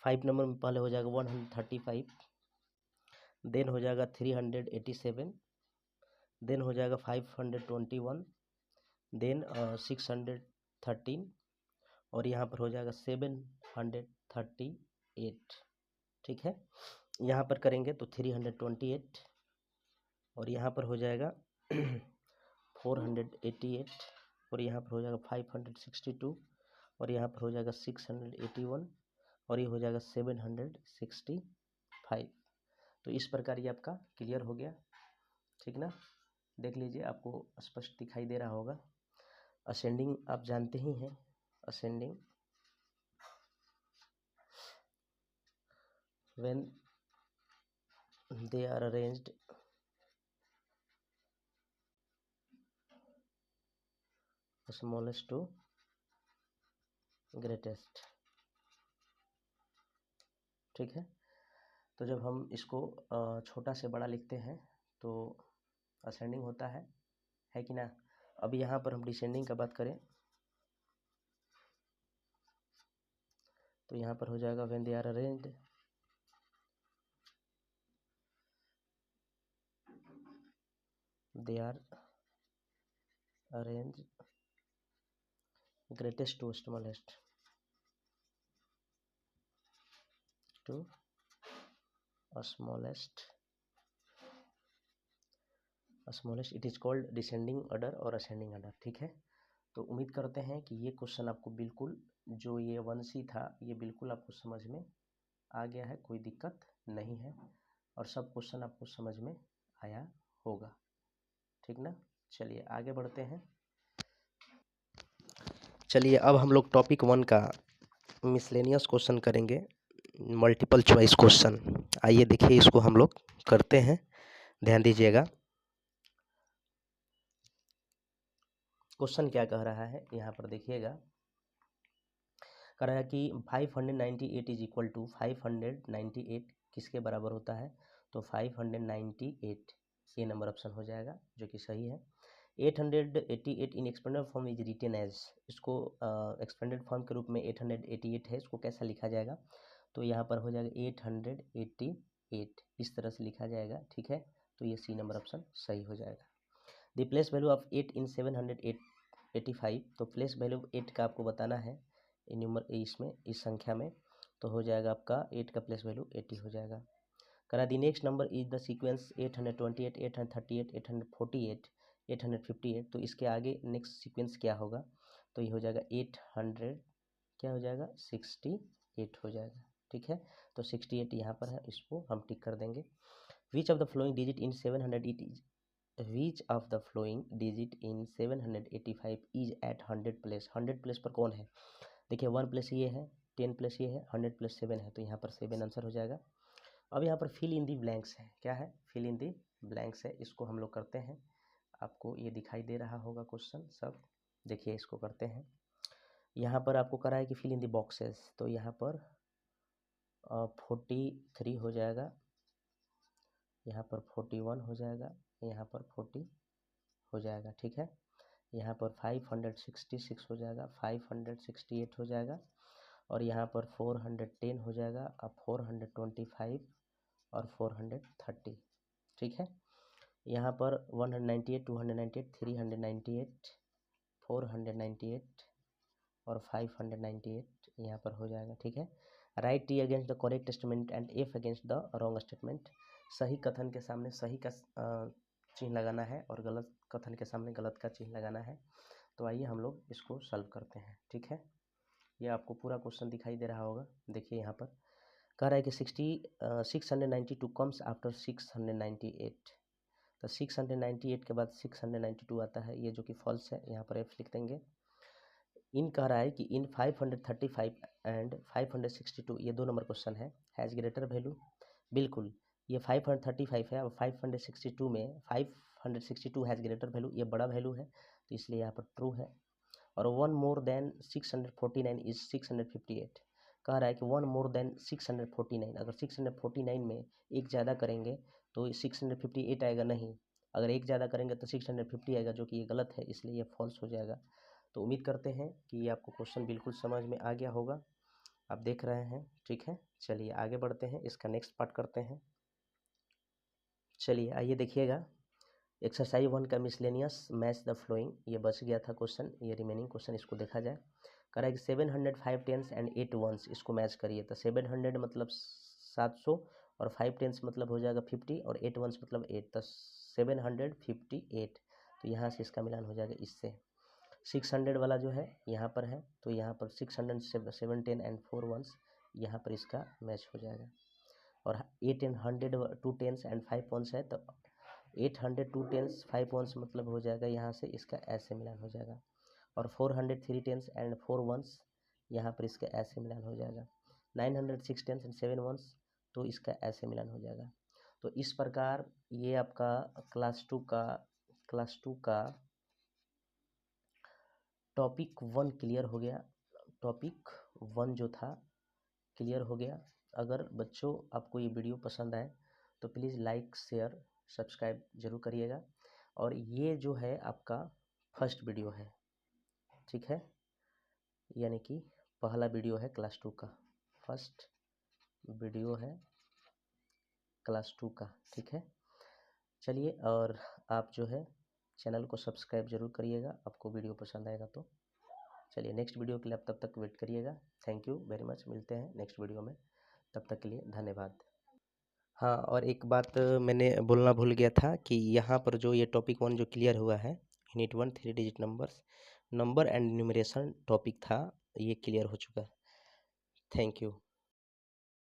5 नंबर में पहले हो जाएगा 135, देन हो जाएगा 387, देन हो जाएगा 521, देन 613 और यहाँ पर हो जाएगा 738। ठीक है, यहाँ पर करेंगे तो 328 और यहाँ पर हो जाएगा 488 और यहाँ पर हो जाएगा 562 और यहाँ पर हो जाएगा 681 और ये हो जाएगा 765। तो इस प्रकार ये आपका क्लियर हो गया। ठीक ना, देख लीजिए, आपको स्पष्ट दिखाई दे रहा होगा। असेंडिंग आप जानते ही हैं, ascending when they are arranged smallest to greatest। ठीक है, तो जब हम इसको छोटा से बड़ा लिखते हैं तो असेंडिंग होता है कि ना। अब यहाँ पर हम डिसेंडिंग का बात करें तो यहाँ पर हो जाएगा when they are arranged they are arranged greatest to smallest to smallest it is called descending order और ascending order। ठीक है, तो उम्मीद करते हैं कि ये क्वेश्चन आपको बिल्कुल जो ये 1C था ये बिल्कुल आपको समझ में आ गया है, कोई दिक्कत नहीं है और सब क्वेश्चन आपको समझ में आया होगा। ठीक ना, चलिए आगे बढ़ते हैं। चलिए अब हम लोग टॉपिक 1 का मिसलेनियस क्वेश्चन करेंगे, मल्टीपल चॉइस क्वेश्चन। आइए देखिए इसको हम लोग करते हैं, ध्यान दीजिएगा। क्वेश्चन क्या कह रहा है यहाँ पर देखिएगा, कह रहा है कि 598 इज इक्वल टू 598 किसके बराबर होता है, तो 598 ये नंबर ऑप्शन हो जाएगा जो कि सही है। 888 in expanded form is written as, इसको एक्सपेंडेड फॉर्म के रूप में 888 है, इसको कैसा लिखा जाएगा, तो यहाँ पर हो जाएगा 888 इस तरह से लिखा जाएगा। ठीक है, तो ये सी नंबर ऑप्शन सही हो जाएगा। द प्लेस वैल्यू ऑफ 8 इन 785, तो प्लेस वैल्यू 8 का आपको बताना है इसमें इस संख्या में, तो हो जाएगा आपका 8 का प्लेस वैल्यू 80 हो जाएगा। करा दी next number is the sequence 828 838 848 858, तो इसके आगे नेक्स्ट सीक्वेंस क्या होगा, तो ये हो जाएगा 800 क्या हो जाएगा 68 हो जाएगा। ठीक है, तो 68 यहाँ पर है, इसको हम टिक कर देंगे। Which of the following digit in 780 which of the following digit in 785 is at 100 place, 100 place पर कौन है, देखिए 1 प्लस ये है, 10 प्लस ये है, 100 प्लस 7 है, तो यहाँ पर 7 आंसर हो जाएगा। अब यहाँ पर फिल इन दी ब्लैंक्स है, क्या है फिल इन दी ब्लैंक्स है, इसको हम लोग करते हैं। आपको ये दिखाई दे रहा होगा क्वेश्चन सब, देखिए इसको करते हैं। यहाँ पर आपको करा है कि फिल इन दी बॉक्सेस, तो यहाँ पर 43 हो जाएगा, यहाँ पर 41 हो जाएगा, यहाँ पर 40 हो जाएगा। ठीक है, यहाँ पर 566 हो जाएगा, 568 हो जाएगा, और यहाँ पर 410 हो जाएगा, अब 425 और 430। ठीक है, यहाँ पर 198 298 398 498 और 598 यहाँ पर हो जाएगा। ठीक है, right T against the correct statement and F against the wrong statement, सही कथन के सामने सही का चिन्ह लगाना है और गलत कथन के सामने गलत का चिन्ह लगाना है। तो आइए हम लोग इसको सॉल्व करते हैं। ठीक है, ये आपको पूरा क्वेश्चन दिखाई दे रहा होगा, देखिए यहाँ पर कह रहा है कि 692 कम्स आफ्टर 698, तो 698 के बाद 692 आता है, ये जो कि फॉल्स है, यहाँ पर एफ लिख देंगे। इन कह रहा है कि इन 535 एंड 562, ये 2 नंबर क्वेश्चन है, हैज़ ग्रेटर वैल्यू, बिल्कुल ये 535 है और 562 में 562 हैज़ ग्रेटर वैल्यू, ये बड़ा वैल्यू है, तो इसलिए यहाँ पर ट्रू है। और 1 मोर देन 649 इज 658, कह रहा है कि 1 मोर देन 649, अगर 649 में एक ज़्यादा करेंगे तो 658 आएगा नहीं, अगर एक ज़्यादा करेंगे तो 650 आएगा, जो कि ये गलत है, इसलिए ये फॉल्स हो जाएगा। तो उम्मीद करते हैं कि ये आपको क्वेश्चन बिल्कुल समझ में आ गया होगा, आप देख रहे हैं। ठीक है, चलिए आगे बढ़ते हैं, इसका नेक्स्ट पार्ट करते हैं। चलिए आइए देखिएगा, एक्सरसाइज 1 का मिसलेनियस मैच द फ्लोइंग, ये बच गया था क्वेश्चन, ये रिमेनिंग क्वेश्चन इसको देखा जाए। कह रहा है कि 705 टेंस एंड 8 वंस, इसको मैच करिए, तो 700 मतलब 700 और 5 टेंस मतलब हो जाएगा 50 और 8 वंस मतलब 8, तो 758, तो यहाँ से इसका मिलान हो जाएगा इससे। 600 वाला जो है यहाँ पर है, तो यहाँ पर 600 7 10 एंड 4 वंस, यहाँ पर इसका मैच हो जाएगा। और 8 एंड 100 2 टेंस एंड 5 वंस है, तो 800 2 टेंस 5 वंस मतलब हो जाएगा यहाँ से इसका ऐसे मिलान हो जाएगा। और 400 3 टेंस एंड 4 वंस, यहाँ पर इसका ऐसे मिलान हो जाएगा। 900 6 टेंस एंड 7 वंस, तो इसका ऐसे मिलान हो जाएगा। तो इस प्रकार ये आपका क्लास टू का टॉपिक 1 क्लियर हो गया। टॉपिक 1 जो था क्लियर हो गया। अगर बच्चों आपको ये वीडियो पसंद आए तो प्लीज़ लाइक शेयर सब्सक्राइब जरूर करिएगा। और ये जो है आपका फर्स्ट वीडियो है, ठीक है, यानी कि पहला वीडियो है क्लास 2 का, फर्स्ट वीडियो है क्लास 2 का, ठीक है। चलिए, और आप जो है चैनल को सब्सक्राइब जरूर करिएगा, आपको वीडियो पसंद आएगा तो। चलिए, नेक्स्ट वीडियो के लिए आप तब तक वेट करिएगा। थैंक यू वेरी मच, मिलते हैं नेक्स्ट वीडियो में, तब तक के लिए धन्यवाद। हाँ, और एक बात मैंने बोलना भूल गया था कि यहाँ पर जो ये टॉपिक 1 जो क्लियर हुआ है, unit 1 3 digit number and numeration topic था, ये क्लियर हो चुका है। Thank you.